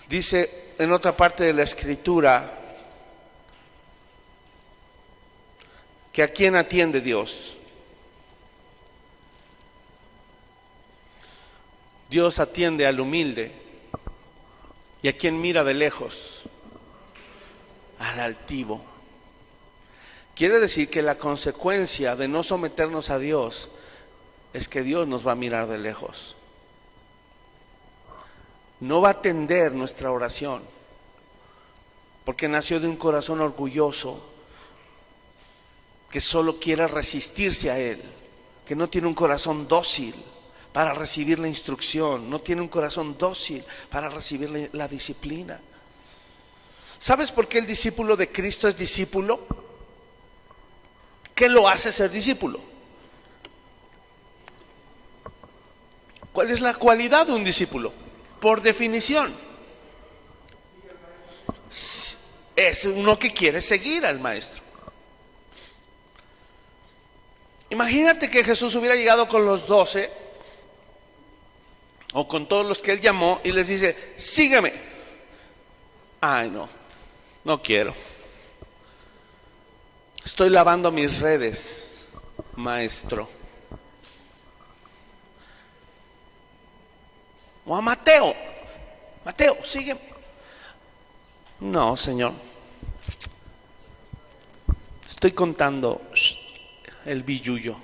Dice en otra parte de la Escritura que ¿a quién atiende Dios? Dios atiende al humilde. ¿Y a quién mira de lejos? Al altivo. Quiere decir que la consecuencia de no someternos a Dios es que Dios nos va a mirar de lejos. No va a atender nuestra oración, porque nació de un corazón orgulloso que solo quiere resistirse a Él, que no tiene un corazón dócil para recibir la instrucción, no tiene un corazón dócil para recibir la disciplina. ¿Sabes por qué el discípulo de Cristo es discípulo? ¿Qué lo hace ser discípulo? ¿Cuál es la cualidad de un discípulo? Por definición, es uno que quiere seguir al maestro. Imagínate que Jesús hubiera llegado con los 12 o con todos los que Él llamó y les dice: sígueme. Ay, no quiero. Estoy lavando mis redes, maestro. O a Mateo: Mateo, sígueme. No, Señor, estoy contando el billullo.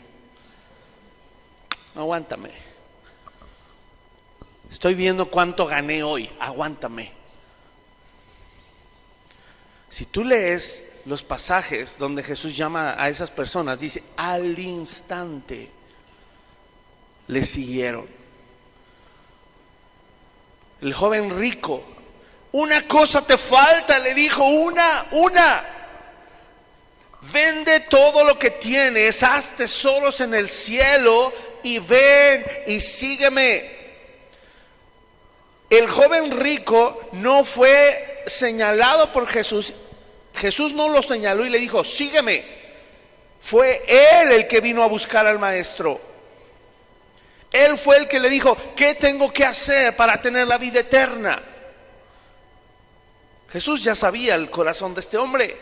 Aguántame. Estoy viendo cuánto gané hoy. Aguántame. Si tú lees los pasajes donde Jesús llama a esas personas, dice, al instante le siguieron. El joven rico, una cosa te falta, le dijo, una. Vende todo lo que tienes, haz tesoros en el cielo y ven y sígueme. El joven rico no fue señalado por Jesús. Jesús no lo señaló y le dijo, sígueme. Fue él el que vino a buscar al maestro. Él fue el que le dijo, ¿qué tengo que hacer para tener la vida eterna? Jesús ya sabía el corazón de este hombre.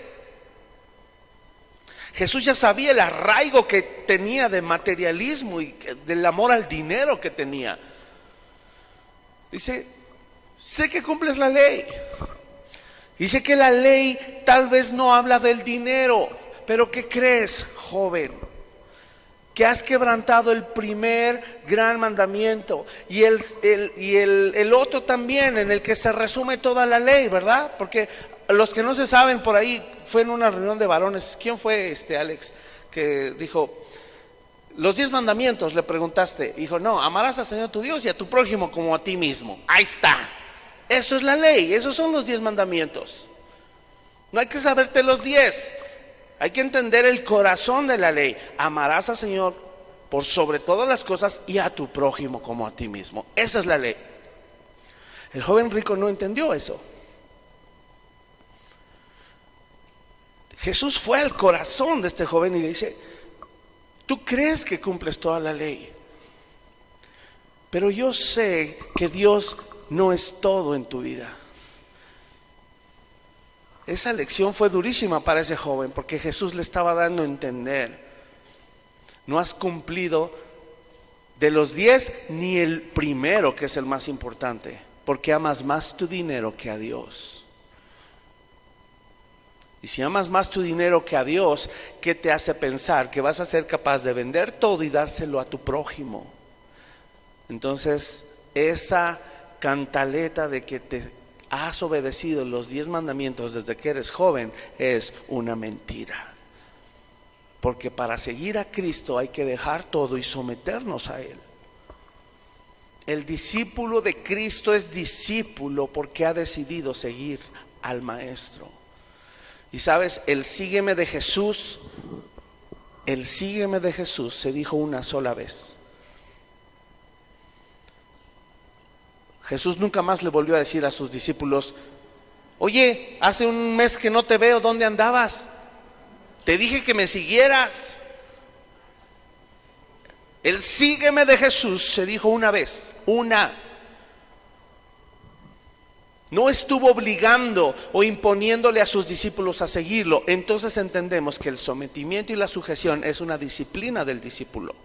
Jesús ya sabía el arraigo que tenía de materialismo y del amor al dinero que tenía. Dice, sé que cumples la ley. Dice que la ley tal vez no habla del dinero, pero ¿qué crees, joven? Que has quebrantado el primer gran mandamiento y el otro también, en el que se resume toda la ley, ¿verdad? Porque los que no se saben, por ahí fue en una reunión de varones. ¿Quién fue Alex? Que dijo, los 10 mandamientos, le preguntaste. Dijo, no, amarás al Señor tu Dios y a tu prójimo como a ti mismo. Ahí está. Eso es la ley, esos son los 10 mandamientos. No hay que saberte los 10. Hay que entender el corazón de la ley. Amarás al Señor por sobre todas las cosas y a tu prójimo como a ti mismo. Esa es la ley. El joven rico no entendió eso. Jesús fue al corazón de este joven y le dice, tú crees que cumples toda la ley, pero yo sé que Dios no es todo en tu vida. Esa lección fue durísima para ese joven, porque Jesús le estaba dando a entender, no has cumplido de los 10 ni el primero, que es el más importante, porque amas más tu dinero que a Dios. Y si amas más tu dinero que a Dios, ¿qué te hace pensar que vas a ser capaz de vender todo y dárselo a tu prójimo? Entonces, esa cantaleta de que te has obedecido los 10 mandamientos desde que eres joven es una mentira. Porque para seguir a Cristo hay que dejar todo y someternos a Él. El discípulo de Cristo es discípulo porque ha decidido seguir al Maestro. Y sabes, el sígueme de Jesús se dijo una sola vez. Jesús nunca más le volvió a decir a sus discípulos, oye, hace un mes que no te veo, ¿dónde andabas? Te dije que me siguieras. El sígueme de Jesús se dijo una vez, una. No estuvo obligando o imponiéndole a sus discípulos a seguirlo. Entonces entendemos que el sometimiento y la sujeción es una disciplina del discípulo.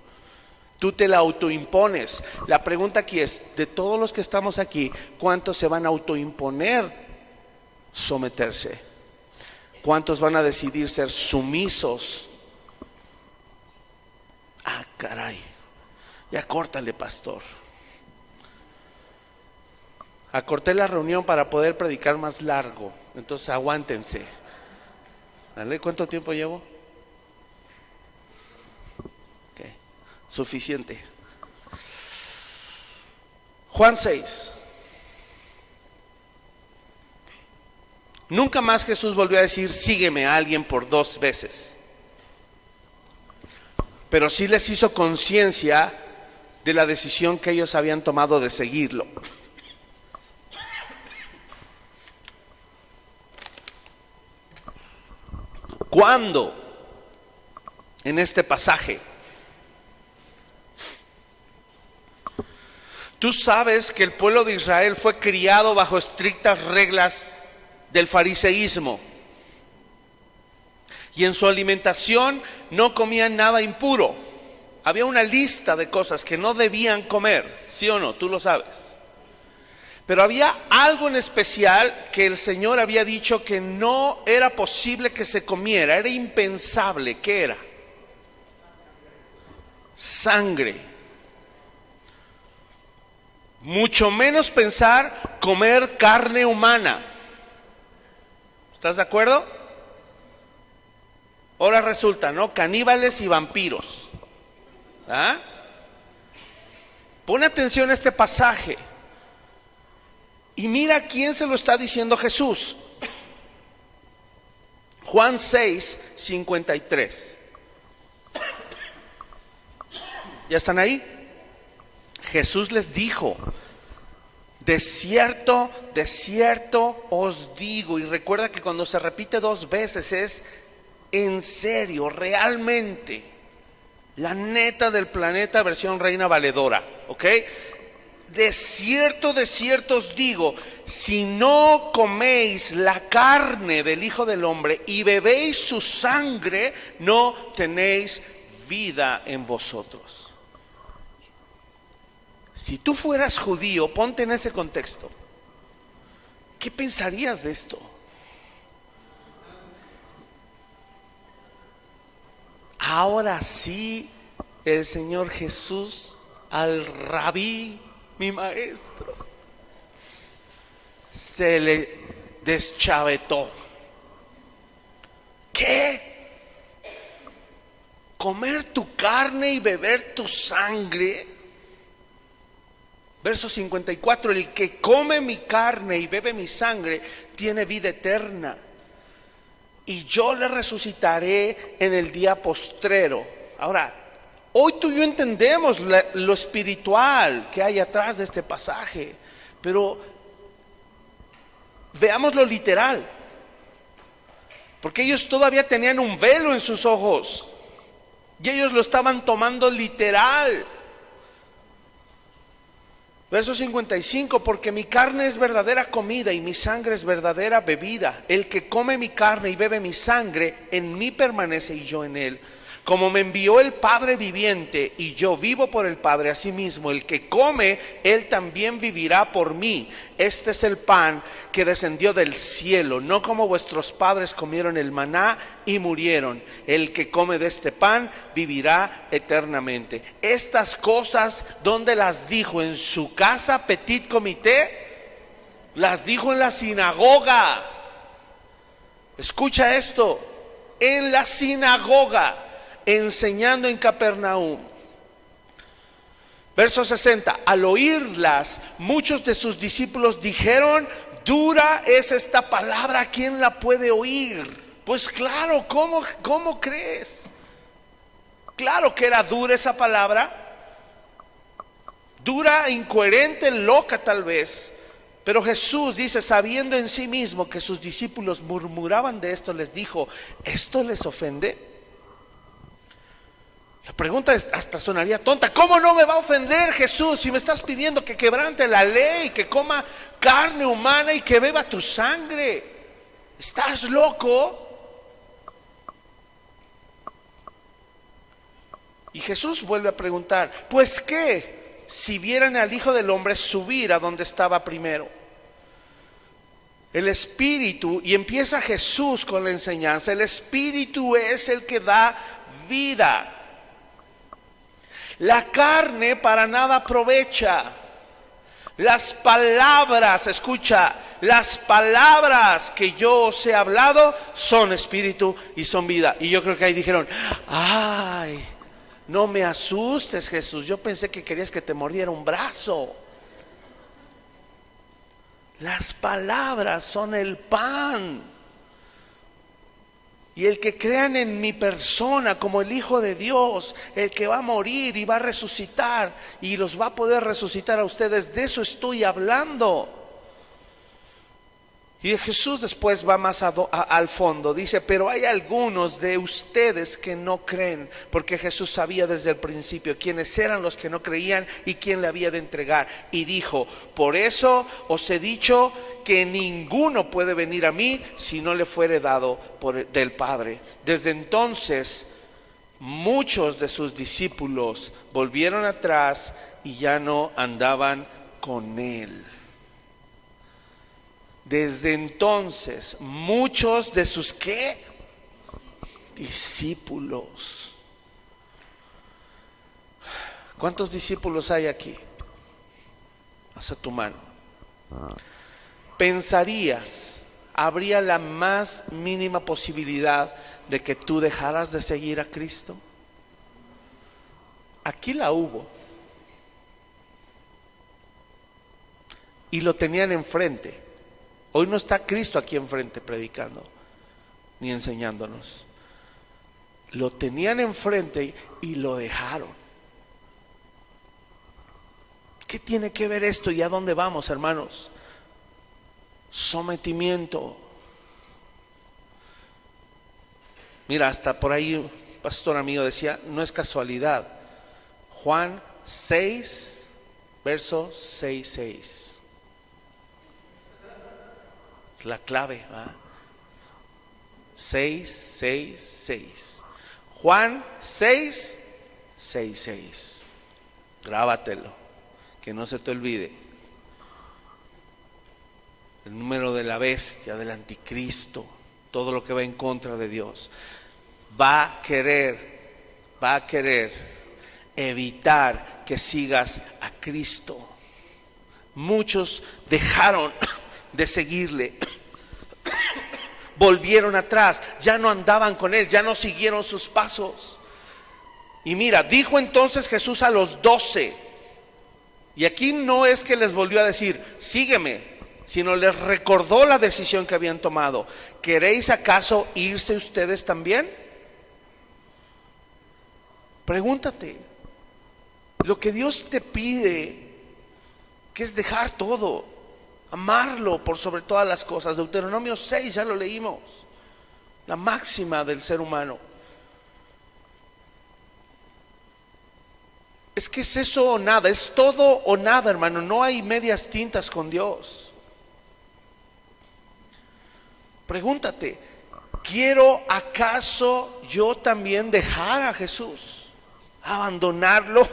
Tú te la autoimpones. La pregunta aquí es, de todos los que estamos aquí, ¿cuántos se van a autoimponer someterse? ¿Cuántos van a decidir ser sumisos? Ah, caray, ya córtale, pastor. Acorté la reunión para poder predicar más largo. Entonces aguántense. ¿Vale? ¿Cuánto tiempo llevo? Okay. Suficiente. Juan 6. Nunca más Jesús volvió a decir sígueme a alguien por 2 veces. Pero sí les hizo conciencia de la decisión que ellos habían tomado de seguirlo. ¿Cuándo? En este pasaje. Tú sabes que el pueblo de Israel fue criado bajo estrictas reglas del fariseísmo. Y en su alimentación no comían nada impuro. Había una lista de cosas que no debían comer, ¿sí o no? Tú lo sabes. Pero había algo en especial que el Señor había dicho que no era posible que se comiera, era impensable. ¿Qué era? Sangre. Mucho menos pensar comer carne humana. ¿Estás de acuerdo? Ahora resulta, ¿no? Caníbales y vampiros. ¿Ah? Pone atención a este pasaje. Y mira quién se lo está diciendo Jesús. Juan 6:53. ¿Ya están ahí? Jesús les dijo: de cierto os digo. Y recuerda que cuando se repite 2 veces es en serio, realmente. La neta del planeta, versión Reina Valedora, ¿ok? De cierto os digo, si no coméis la carne del Hijo del Hombre y bebéis su sangre, no tenéis vida en vosotros. Si tú fueras judío, ponte en ese contexto. ¿Qué pensarías de esto? Ahora sí, el Señor Jesús al rabí, mi maestro, se le deschavetó. ¿Qué? ¿Comer tu carne y beber tu sangre? Verso 54, el que come mi carne y bebe mi sangre tiene vida eterna, y yo le resucitaré en el día postrero. Ahora, hoy tú y yo entendemos lo espiritual que hay atrás de este pasaje, pero veamos lo literal, porque ellos todavía tenían un velo en sus ojos y ellos lo estaban tomando literal. Verso 55, porque mi carne es verdadera comida y mi sangre es verdadera bebida. El que come mi carne y bebe mi sangre, en mí permanece y yo en él. Como me envió el Padre viviente y yo vivo por el Padre, asimismo el que come, él también vivirá por mí. Este es el pan que descendió del cielo, no como vuestros padres comieron el maná y murieron. El que come de este pan vivirá eternamente. Estas cosas, ¿dónde las dijo? ¿En su casa, petit comité? Las dijo en la sinagoga. Escucha esto, en la sinagoga, enseñando en Capernaum. Verso 60, al oírlas, muchos de sus discípulos dijeron: dura es esta palabra, ¿quién la puede oír? Pues claro, ¿cómo crees? Claro que era dura esa palabra, dura, incoherente, loca tal vez. Pero Jesús dice, sabiendo en sí mismo que sus discípulos murmuraban de esto, les dijo: ¿esto les ofende? La pregunta hasta sonaría tonta. ¿Cómo no me va a ofender, Jesús, si me estás pidiendo que quebrante la ley, que coma carne humana y que beba tu sangre? ¿Estás loco? Y Jesús vuelve a preguntar: pues qué, si vieran al Hijo del Hombre subir a donde estaba primero. El Espíritu, y empieza Jesús con la enseñanza, el Espíritu es el que da vida. La carne para nada aprovecha. Las palabras, escucha, las palabras que yo os he hablado son espíritu y son vida. Y yo creo que ahí dijeron: ay, no me asustes, Jesús, yo pensé que querías que te mordiera un brazo. Las palabras son el pan. Y el que crean en mi persona como el Hijo de Dios, el que va a morir y va a resucitar y los va a poder resucitar a ustedes, de eso estoy hablando. Y Jesús después va más al fondo, dice: pero hay algunos de ustedes que no creen, porque Jesús sabía desde el principio quiénes eran los que no creían y quién le había de entregar. Y dijo: por eso os he dicho que ninguno puede venir a mí si no le fuere dado del Padre. Desde entonces muchos de sus discípulos volvieron atrás y ya no andaban con él. Desde entonces, muchos de sus ¿qué? Discípulos. ¿Cuántos discípulos hay aquí? Haz tu mano. Pensarías, ¿habría la más mínima posibilidad de que tú dejaras de seguir a Cristo? Aquí la hubo. Y lo tenían enfrente. Hoy no está Cristo aquí enfrente predicando ni enseñándonos. Lo tenían enfrente y lo dejaron. ¿Qué tiene que ver esto y a dónde vamos, hermanos? Sometimiento. Mira, hasta por ahí un pastor amigo decía, no es casualidad. Juan 6, verso 6:6. Es la clave, ¿verdad? 6:6:6. Juan 6:6:6. Grábatelo, que no se te olvide. El número de la bestia, del anticristo, todo lo que va en contra de Dios, va a querer evitar que sigas a Cristo. Muchos dejaron de seguirle, volvieron atrás, ya no andaban con él, ya no siguieron sus pasos. Y mira, dijo entonces Jesús a los 12, y aquí no es que les volvió a decir, sígueme, sino les recordó la decisión que habían tomado. ¿Queréis acaso irse ustedes también? Pregúntate. Lo que Dios te pide, que es dejar todo, amarlo por sobre todas las cosas. Deuteronomio 6, ya lo leímos, la máxima del ser humano. Es que es eso o nada, es todo o nada, hermano. No hay medias tintas con Dios. Pregúntate, ¿quiero acaso yo también dejar a Jesús? ¿Abandonarlo?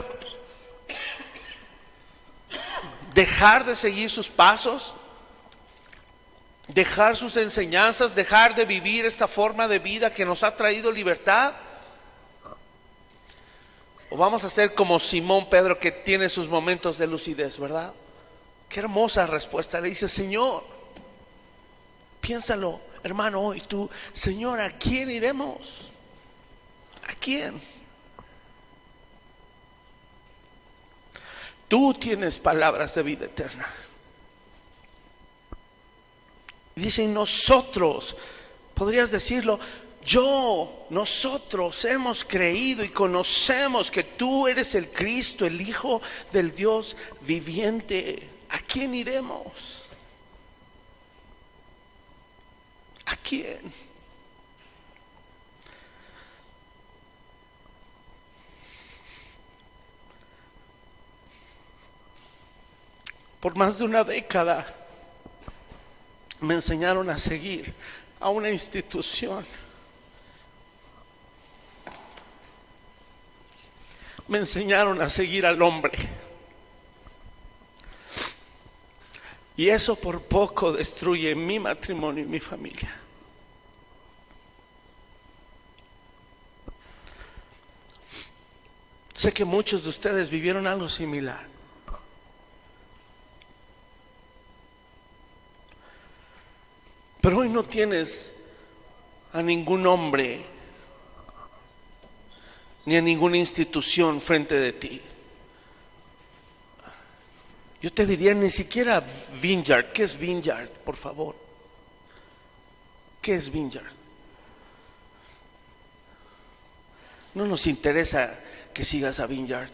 ¿Dejar de seguir sus pasos? ¿Dejar sus enseñanzas? ¿Dejar de vivir esta forma de vida que nos ha traído libertad? ¿O vamos a ser como Simón Pedro, que tiene sus momentos de lucidez, verdad? Qué hermosa respuesta. Le dice, Señor, piénsalo, hermano, y tú, Señor, ¿a quién iremos? ¿A quién? Tú tienes palabras de vida eterna. Dicen nosotros, podrías decirlo, nosotros hemos creído y conocemos que tú eres el Cristo, el Hijo del Dios viviente. ¿A quién iremos? ¿A quién? Por más de una década me enseñaron a seguir a una institución. Me enseñaron a seguir al hombre. Y eso por poco destruye mi matrimonio y mi familia. Sé que muchos de ustedes vivieron algo similar. Pero hoy no tienes a ningún hombre ni a ninguna institución frente de ti. Yo te diría, ni siquiera Vineyard. ¿Qué es Vineyard, por favor? ¿Qué es Vineyard? No nos interesa que sigas a Vineyard.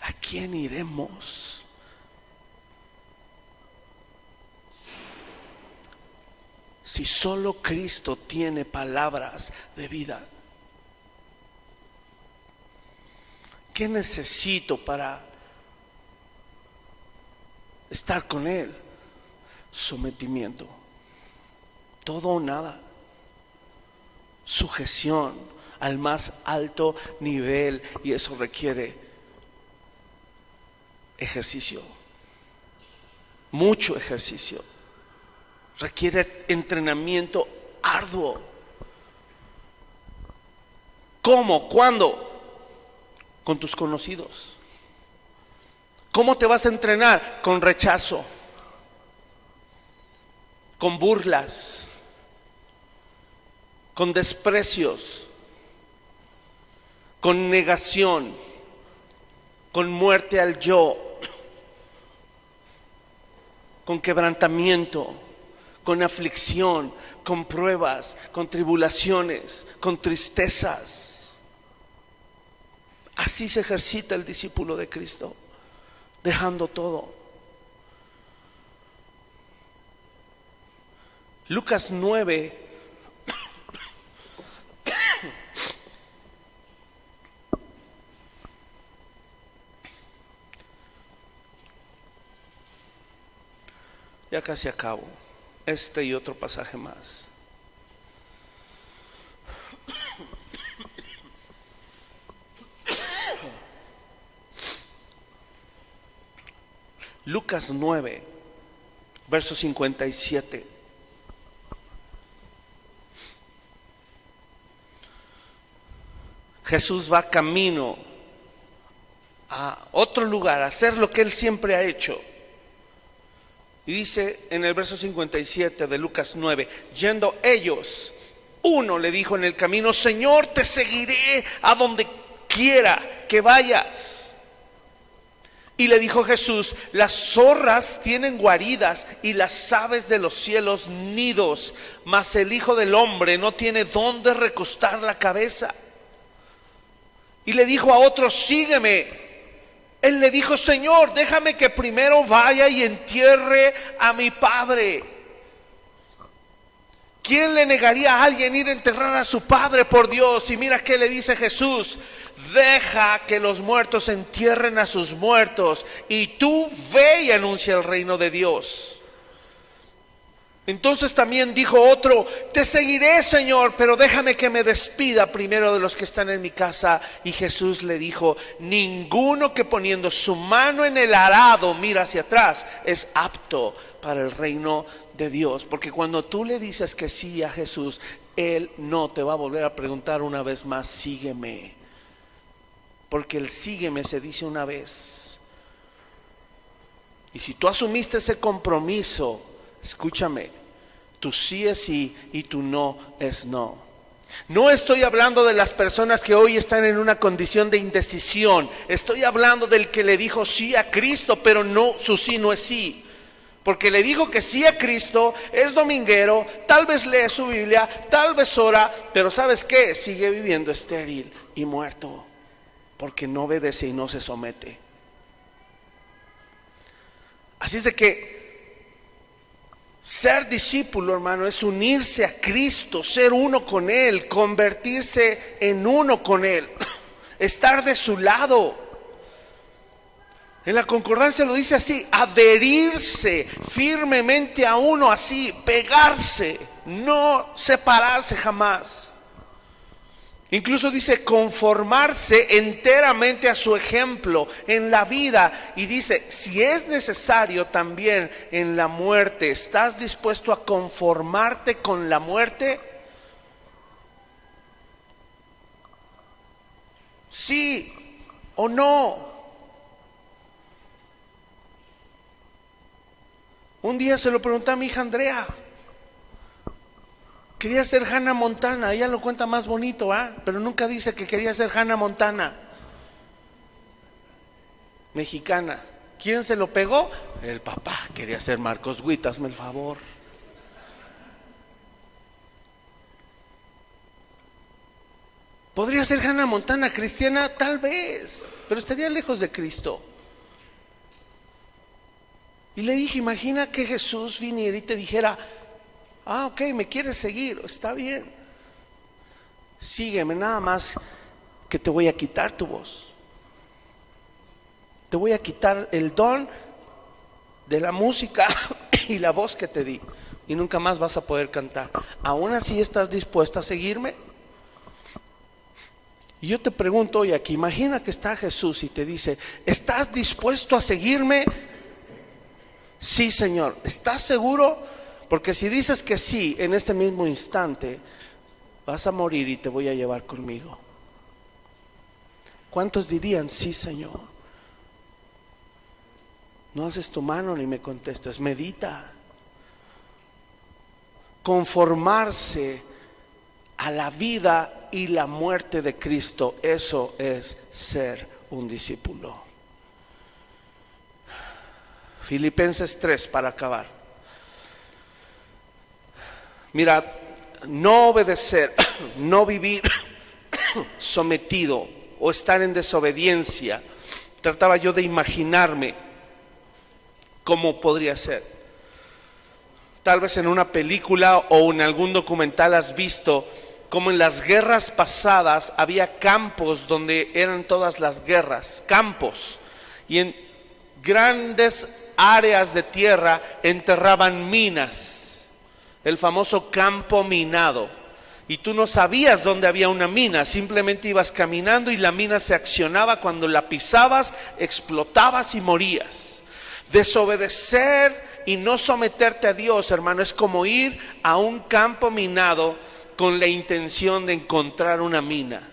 ¿A quién iremos? Si solo Cristo tiene palabras de vida. ¿Qué necesito para estar con Él? Sometimiento. Todo o nada. Sujeción al más alto nivel, y eso requiere ejercicio. Mucho ejercicio. Requiere entrenamiento arduo. ¿Cómo? ¿Cuándo? Con tus conocidos. ¿Cómo te vas a entrenar? Con rechazo. con burlas, con desprecios, con negación, con muerte al yo, con quebrantamiento, con aflicción, con pruebas, con tribulaciones, con tristezas. Así se ejercita el discípulo de Cristo, dejando todo. Lucas 9. Ya casi acabo. Este y otro pasaje más. Lucas 9, verso 57. Jesús va camino a otro lugar, a hacer lo que Él siempre ha hecho. Y dice en el verso 57 de Lucas 9, yendo ellos, uno le dijo en el camino: Señor, te seguiré a donde quiera que vayas. Y le dijo Jesús: las zorras tienen guaridas y las aves de los cielos nidos, mas el Hijo del Hombre no tiene dónde recostar la cabeza. Y le dijo a otro: sígueme. Él le dijo: Señor, déjame que primero vaya y entierre a mi padre. ¿Quién le negaría a alguien ir a enterrar a su padre, por Dios? Y mira qué le dice Jesús: deja que los muertos entierren a sus muertos, y tú ve y anuncia el reino de Dios. Entonces también dijo otro: te seguiré, Señor, pero déjame que me despida primero de los que están en mi casa. Y Jesús le dijo: ninguno que poniendo su mano en el arado mira hacia atrás es apto para el reino de Dios. Porque cuando tú le dices que sí a Jesús, Él no te va a volver a preguntar una vez más: sígueme. Porque el sígueme se dice una vez. Y si tú asumiste ese compromiso, escúchame, tu sí es sí y tu no es no. No estoy hablando de las personas que hoy están en una condición de indecisión. Estoy hablando del que le dijo sí a Cristo, pero no, su sí no es sí. Porque le dijo que sí a Cristo, es dominguero, tal vez lee su Biblia, tal vez ora, pero ¿sabes qué? Sigue viviendo estéril y muerto, porque no obedece y no se somete. Así es de que ser discípulo, hermano, es unirse a Cristo, ser uno con Él, convertirse en uno con Él, estar de su lado. En la concordancia lo dice así: adherirse firmemente a uno, así, pegarse, no separarse jamás. Incluso dice conformarse enteramente a su ejemplo en la vida. Y dice, si es necesario también en la muerte, ¿estás dispuesto a conformarte con la muerte? ¿Sí o no? Un día se lo pregunté a mi hija Andrea. Quería ser Hannah Montana. Ella lo cuenta más bonito, pero nunca dice que quería ser Hannah Montana. Mexicana. ¿Quién se lo pegó? El papá. Quería ser Marcos Witt, hazme el favor. ¿Podría ser Hannah Montana cristiana? Tal vez, pero estaría lejos de Cristo. Y le dije, imagina que Jesús viniera y te dijera: ok, me quieres seguir, está bien, sígueme, nada más que te voy a quitar tu voz. Te voy a quitar el don de la música y la voz que te di, y nunca más vas a poder cantar. ¿Aún así estás dispuesta a seguirme? Y yo te pregunto hoy aquí, imagina que está Jesús y te dice: ¿estás dispuesto a seguirme? Sí, Señor. ¿Estás seguro? Porque si dices que sí, en este mismo instante vas a morir y te voy a llevar conmigo. ¿Cuántos dirían: sí, Señor? No haces tu mano ni me contestas. Medita. conformarse a la vida y la muerte de Cristo. Eso es ser un discípulo. Filipenses 3, para acabar. Mirad, no obedecer, no vivir sometido o estar en desobediencia. Trataba yo de imaginarme cómo podría ser. Tal vez en una película o en algún documental has visto cómo en las guerras pasadas había campos donde eran todas las guerras, campos, y en grandes áreas de tierra enterraban minas, el famoso campo minado. Y tú no sabías dónde había una mina, simplemente ibas caminando y la mina se accionaba. Cuando la pisabas, explotabas y morías. Desobedecer y no someterte a Dios, hermano, es como ir a un campo minado con la intención de encontrar una mina.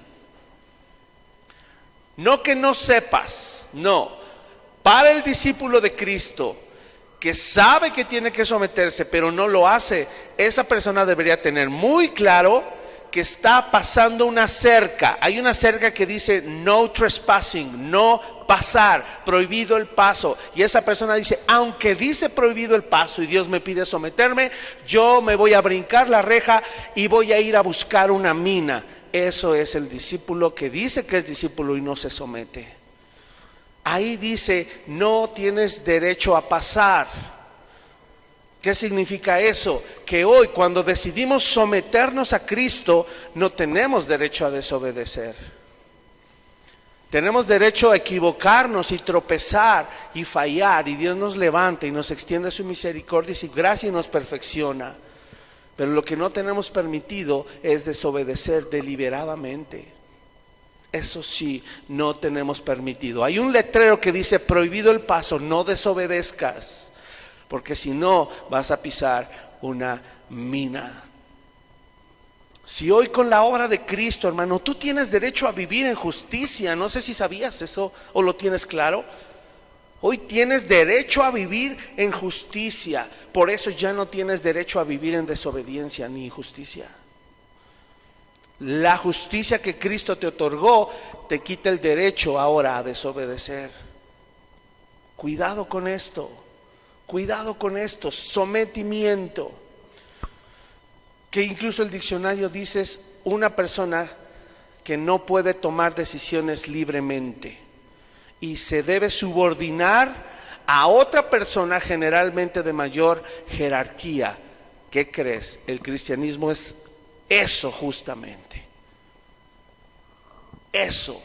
No que no sepas, no. Para el discípulo de Cristo, que sabe que tiene que someterse, pero no lo hace, esa persona debería tener muy claro que está pasando una cerca. Hay una cerca que dice no trespassing, no pasar, prohibido el paso. Y esa persona dice, aunque dice prohibido el paso y Dios me pide someterme, yo me voy a brincar la reja y voy a ir a buscar una mina. Eso es el discípulo que dice que es discípulo y no se somete. Ahí dice, no tienes derecho a pasar. ¿Qué significa eso? Que hoy, cuando decidimos someternos a Cristo, no tenemos derecho a desobedecer. Tenemos derecho a equivocarnos y tropezar y fallar, y Dios nos levanta y nos extiende su misericordia y su gracia y nos perfecciona. Pero lo que no tenemos permitido es desobedecer deliberadamente. Eso sí, no tenemos permitido. Hay un letrero que dice prohibido el paso, no desobedezcas, porque si no vas a pisar una mina. Si hoy con la obra de Cristo, hermano, tú tienes derecho a vivir en justicia, no sé si sabías eso o lo tienes claro. Hoy tienes derecho a vivir en justicia, por eso ya no tienes derecho a vivir en desobediencia ni injusticia. La justicia que Cristo te otorgó te quita el derecho ahora a desobedecer. Cuidado con esto, sometimiento. Que incluso el diccionario dice es una persona que no puede tomar decisiones libremente y se debe subordinar a otra persona, generalmente de mayor jerarquía. ¿Qué crees? El cristianismo es eso justamente. Eso.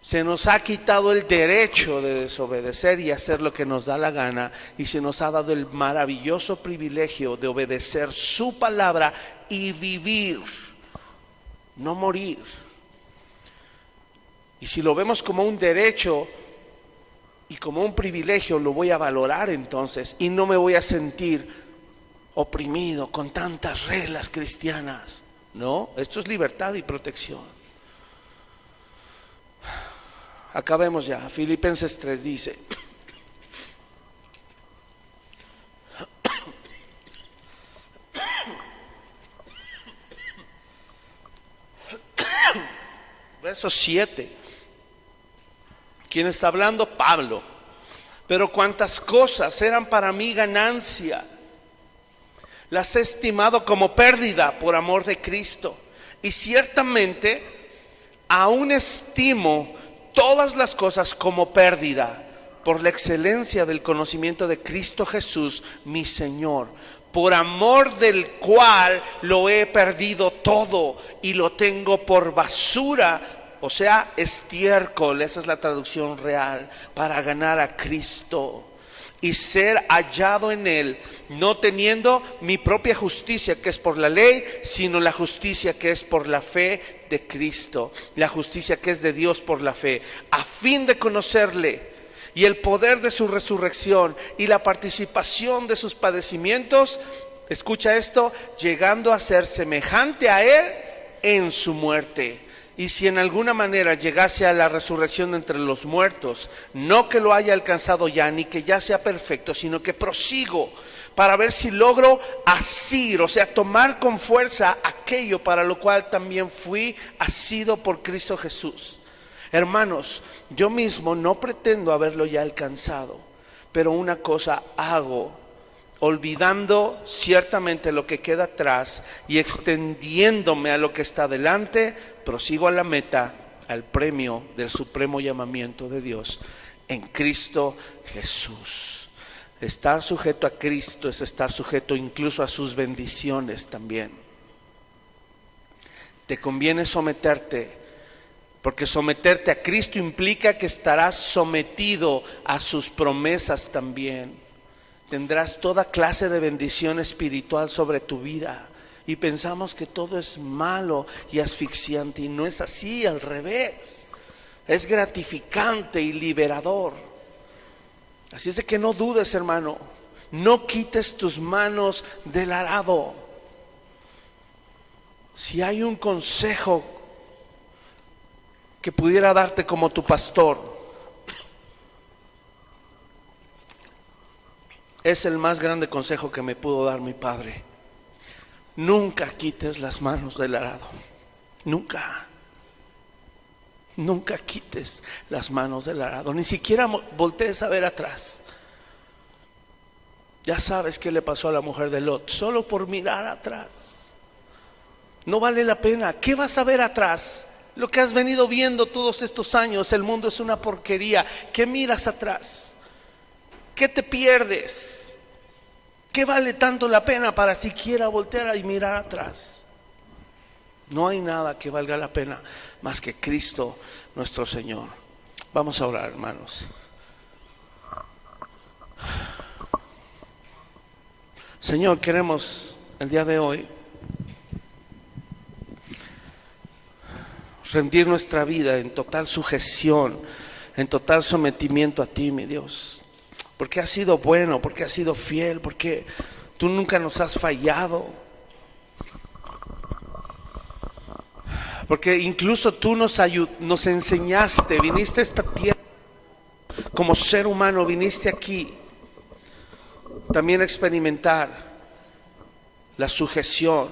Se nos ha quitado el derecho de desobedecer y hacer lo que nos da la gana, y se nos ha dado el maravilloso privilegio de obedecer su palabra y vivir, no morir. Y si lo vemos como un derecho y como un privilegio, lo voy a valorar entonces y no me voy a sentir oprimido con tantas reglas cristianas. No, esto es libertad y protección. Acabemos ya. Filipenses 3 dice: verso 7. ¿Quién está hablando? Pablo. Pero cuantas cosas eran para mí ganancia, las he estimado como pérdida por amor de Cristo. Y ciertamente aún estimo todas las cosas como pérdida por la excelencia del conocimiento de Cristo Jesús, mi Señor, por amor del cual lo he perdido todo y lo tengo por basura, o sea, estiércol, esa es la traducción real, para ganar a Cristo y ser hallado en Él, no teniendo mi propia justicia que es por la ley, sino la justicia que es por la fe de Cristo, la justicia que es de Dios por la fe, a fin de conocerle y el poder de su resurrección y la participación de sus padecimientos. Escucha esto: llegando a ser semejante a Él en su muerte. y si en alguna manera llegase a la resurrección entre los muertos, no que lo haya alcanzado ya, ni que ya sea perfecto, sino que prosigo para ver si logro asir, o sea, tomar con fuerza aquello para lo cual también fui asido por Cristo Jesús. Hermanos, yo mismo no pretendo haberlo ya alcanzado, pero una cosa hago, olvidando ciertamente lo que queda atrás y extendiéndome a lo que está delante, prosigo a la meta, al premio del supremo llamamiento de Dios en Cristo Jesús. Estar sujeto a Cristo es estar sujeto incluso a sus bendiciones también. Te conviene someterte, porque someterte a Cristo implica que estarás sometido a sus promesas también. Tendrás toda clase de bendición espiritual sobre tu vida. Y pensamos que todo es malo y asfixiante, y no es así, al revés. Es gratificante y liberador. Así es de que no dudes, hermano. No quites tus manos del arado. Si hay un consejo que pudiera darte como tu pastor, es el más grande consejo que me pudo dar mi padre. Nunca quites las manos del arado. Nunca. Nunca quites las manos del arado. Ni siquiera voltees a ver atrás. Ya sabes qué le pasó a la mujer de Lot. Solo por mirar atrás. No vale la pena. ¿Qué vas a ver atrás? Lo que has venido viendo todos estos años. El mundo es una porquería. ¿Qué miras atrás? ¿Qué te pierdes? ¿Qué vale tanto la pena para siquiera voltear y mirar atrás? No hay nada que valga la pena más que Cristo nuestro Señor. Vamos a orar, hermanos. Señor, queremos el día de hoy rendir nuestra vida en total sujeción, en total sometimiento a ti, mi Dios. Porque has sido bueno, porque has sido fiel, porque tú nunca nos has fallado. Porque incluso tú nos enseñaste, viniste a esta tierra como ser humano, viniste aquí también a experimentar la sujeción.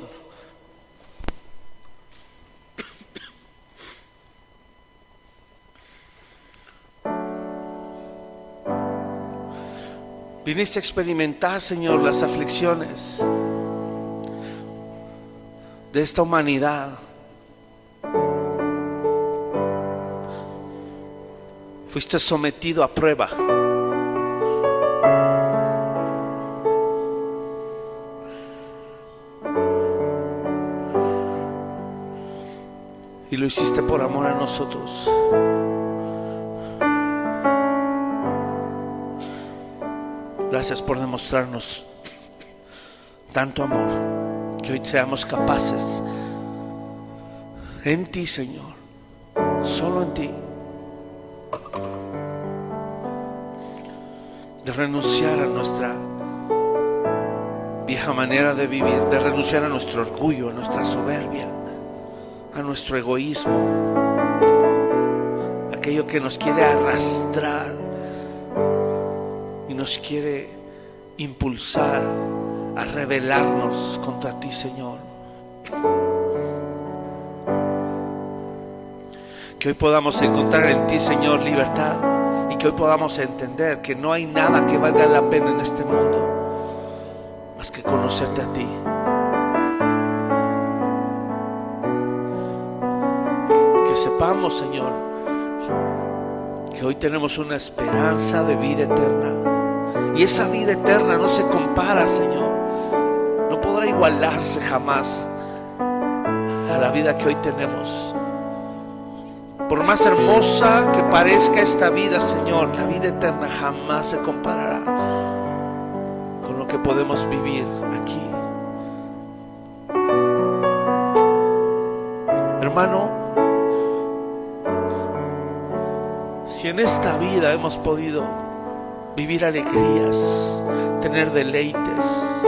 Viniste a experimentar, Señor, las aflicciones de esta humanidad. Fuiste sometido a prueba. Y lo hiciste por amor a nosotros. Gracias por demostrarnos tanto amor, que hoy seamos capaces en ti, Señor, solo en ti, de renunciar a nuestra vieja manera de vivir, de renunciar a nuestro orgullo, a nuestra soberbia, a nuestro egoísmo, aquello que nos quiere arrastrar y nos quiere impulsar a rebelarnos contra ti, Señor. Que hoy podamos encontrar en ti, Señor, libertad, y que hoy podamos entender que no hay nada que valga la pena en este mundo más que conocerte a ti. Que sepamos, Señor, que hoy tenemos una esperanza de vida eterna. Y esa vida eterna no se compara, Señor. No podrá igualarse jamás a la vida que hoy tenemos. Por más hermosa que parezca esta vida, Señor, la vida eterna jamás se comparará con lo que podemos vivir aquí. Hermano, si en esta vida hemos podido vivir alegrías, tener deleites,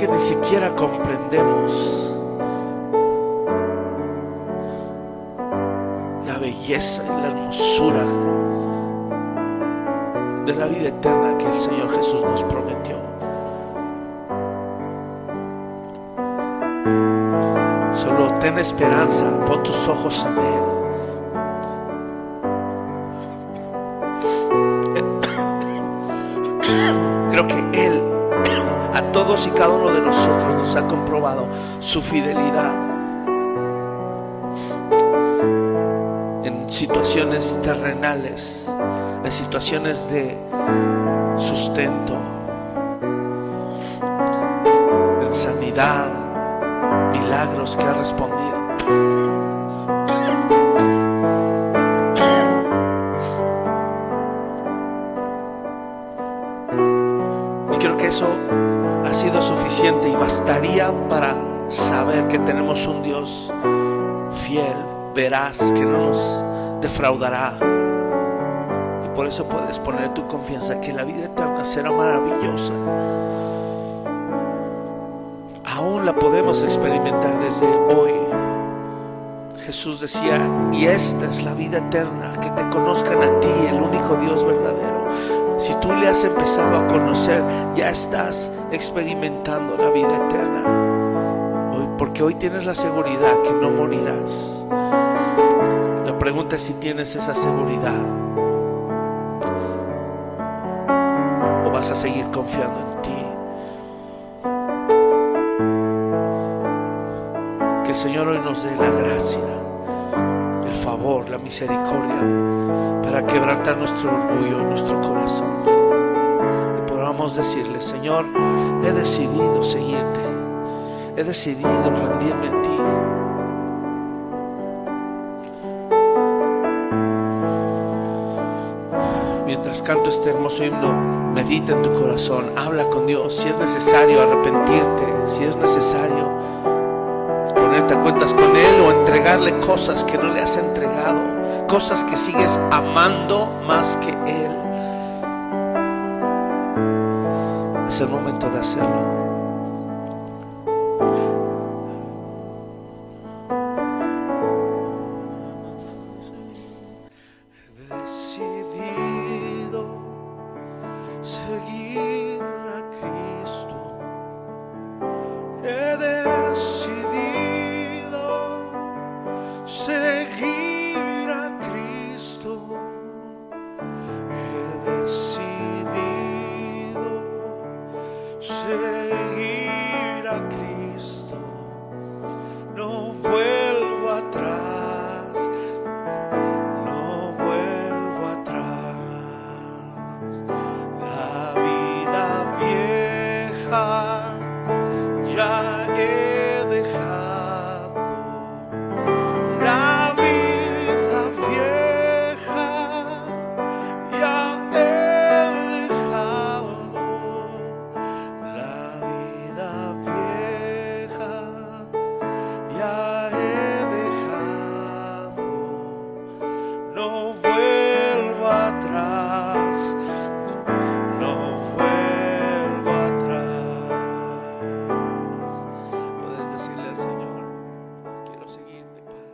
que ni siquiera comprendemos la belleza y la hermosura de la vida eterna que el Señor Jesús nos prometió. Solo ten esperanza, pon tus ojos en Él. Creo que Él a todos y cada uno de nosotros nos ha comprobado su fidelidad en situaciones terrenales, en situaciones de sustento, en sanidad, milagros que ha respondido. Y creo que eso ha sido suficiente y bastaría para saber que tenemos un Dios fiel, veraz, que no nos defraudará. Y por eso puedes poner tu confianza que la vida eterna será maravillosa. Aún la podemos experimentar desde hoy. Jesús decía: y esta es la vida eterna, que te conozcan a ti, el único Dios verdadero. Si tú le has empezado a conocer, ya estás experimentando la vida eterna. Hoy, porque hoy tienes la seguridad que no morirás. La pregunta es si tienes esa seguridad o vas a seguir confiando en ti. Que el Señor hoy nos dé la gracia, el favor, la misericordia para quebrantar nuestro orgullo en nuestro corazón y podamos decirle: Señor, he decidido seguirte, he decidido rendirme a ti. Mientras canto este hermoso himno, medita en tu corazón, habla con Dios. Si es necesario arrepentirte, si es necesario ponerte a cuentas con Él o entregarle cosas que no le has entregado, cosas que sigues amando más que Él, es el momento de hacerlo. Seguir a Cristo, no vuelvo atrás, no vuelvo atrás. La vida vieja ya he dejado, la vida vieja ya he dejado. No vuelvo atrás, no vuelvo atrás. Puedes decirle al Señor: quiero seguirte, Padre.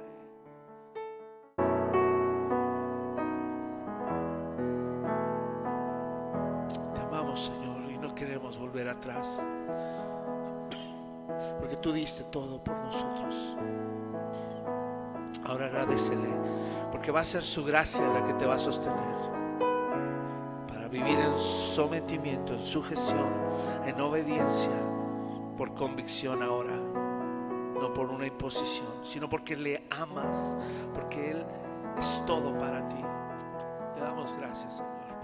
Te amamos, Señor, y no queremos volver atrás, porque tú diste todo por nosotros. Ahora agradécele, porque va a ser su gracia la que te va a sostener para vivir en sometimiento, en sujeción, en obediencia, por convicción ahora, no por una imposición, sino porque le amas, porque Él es todo para ti. Te damos gracias, Señor.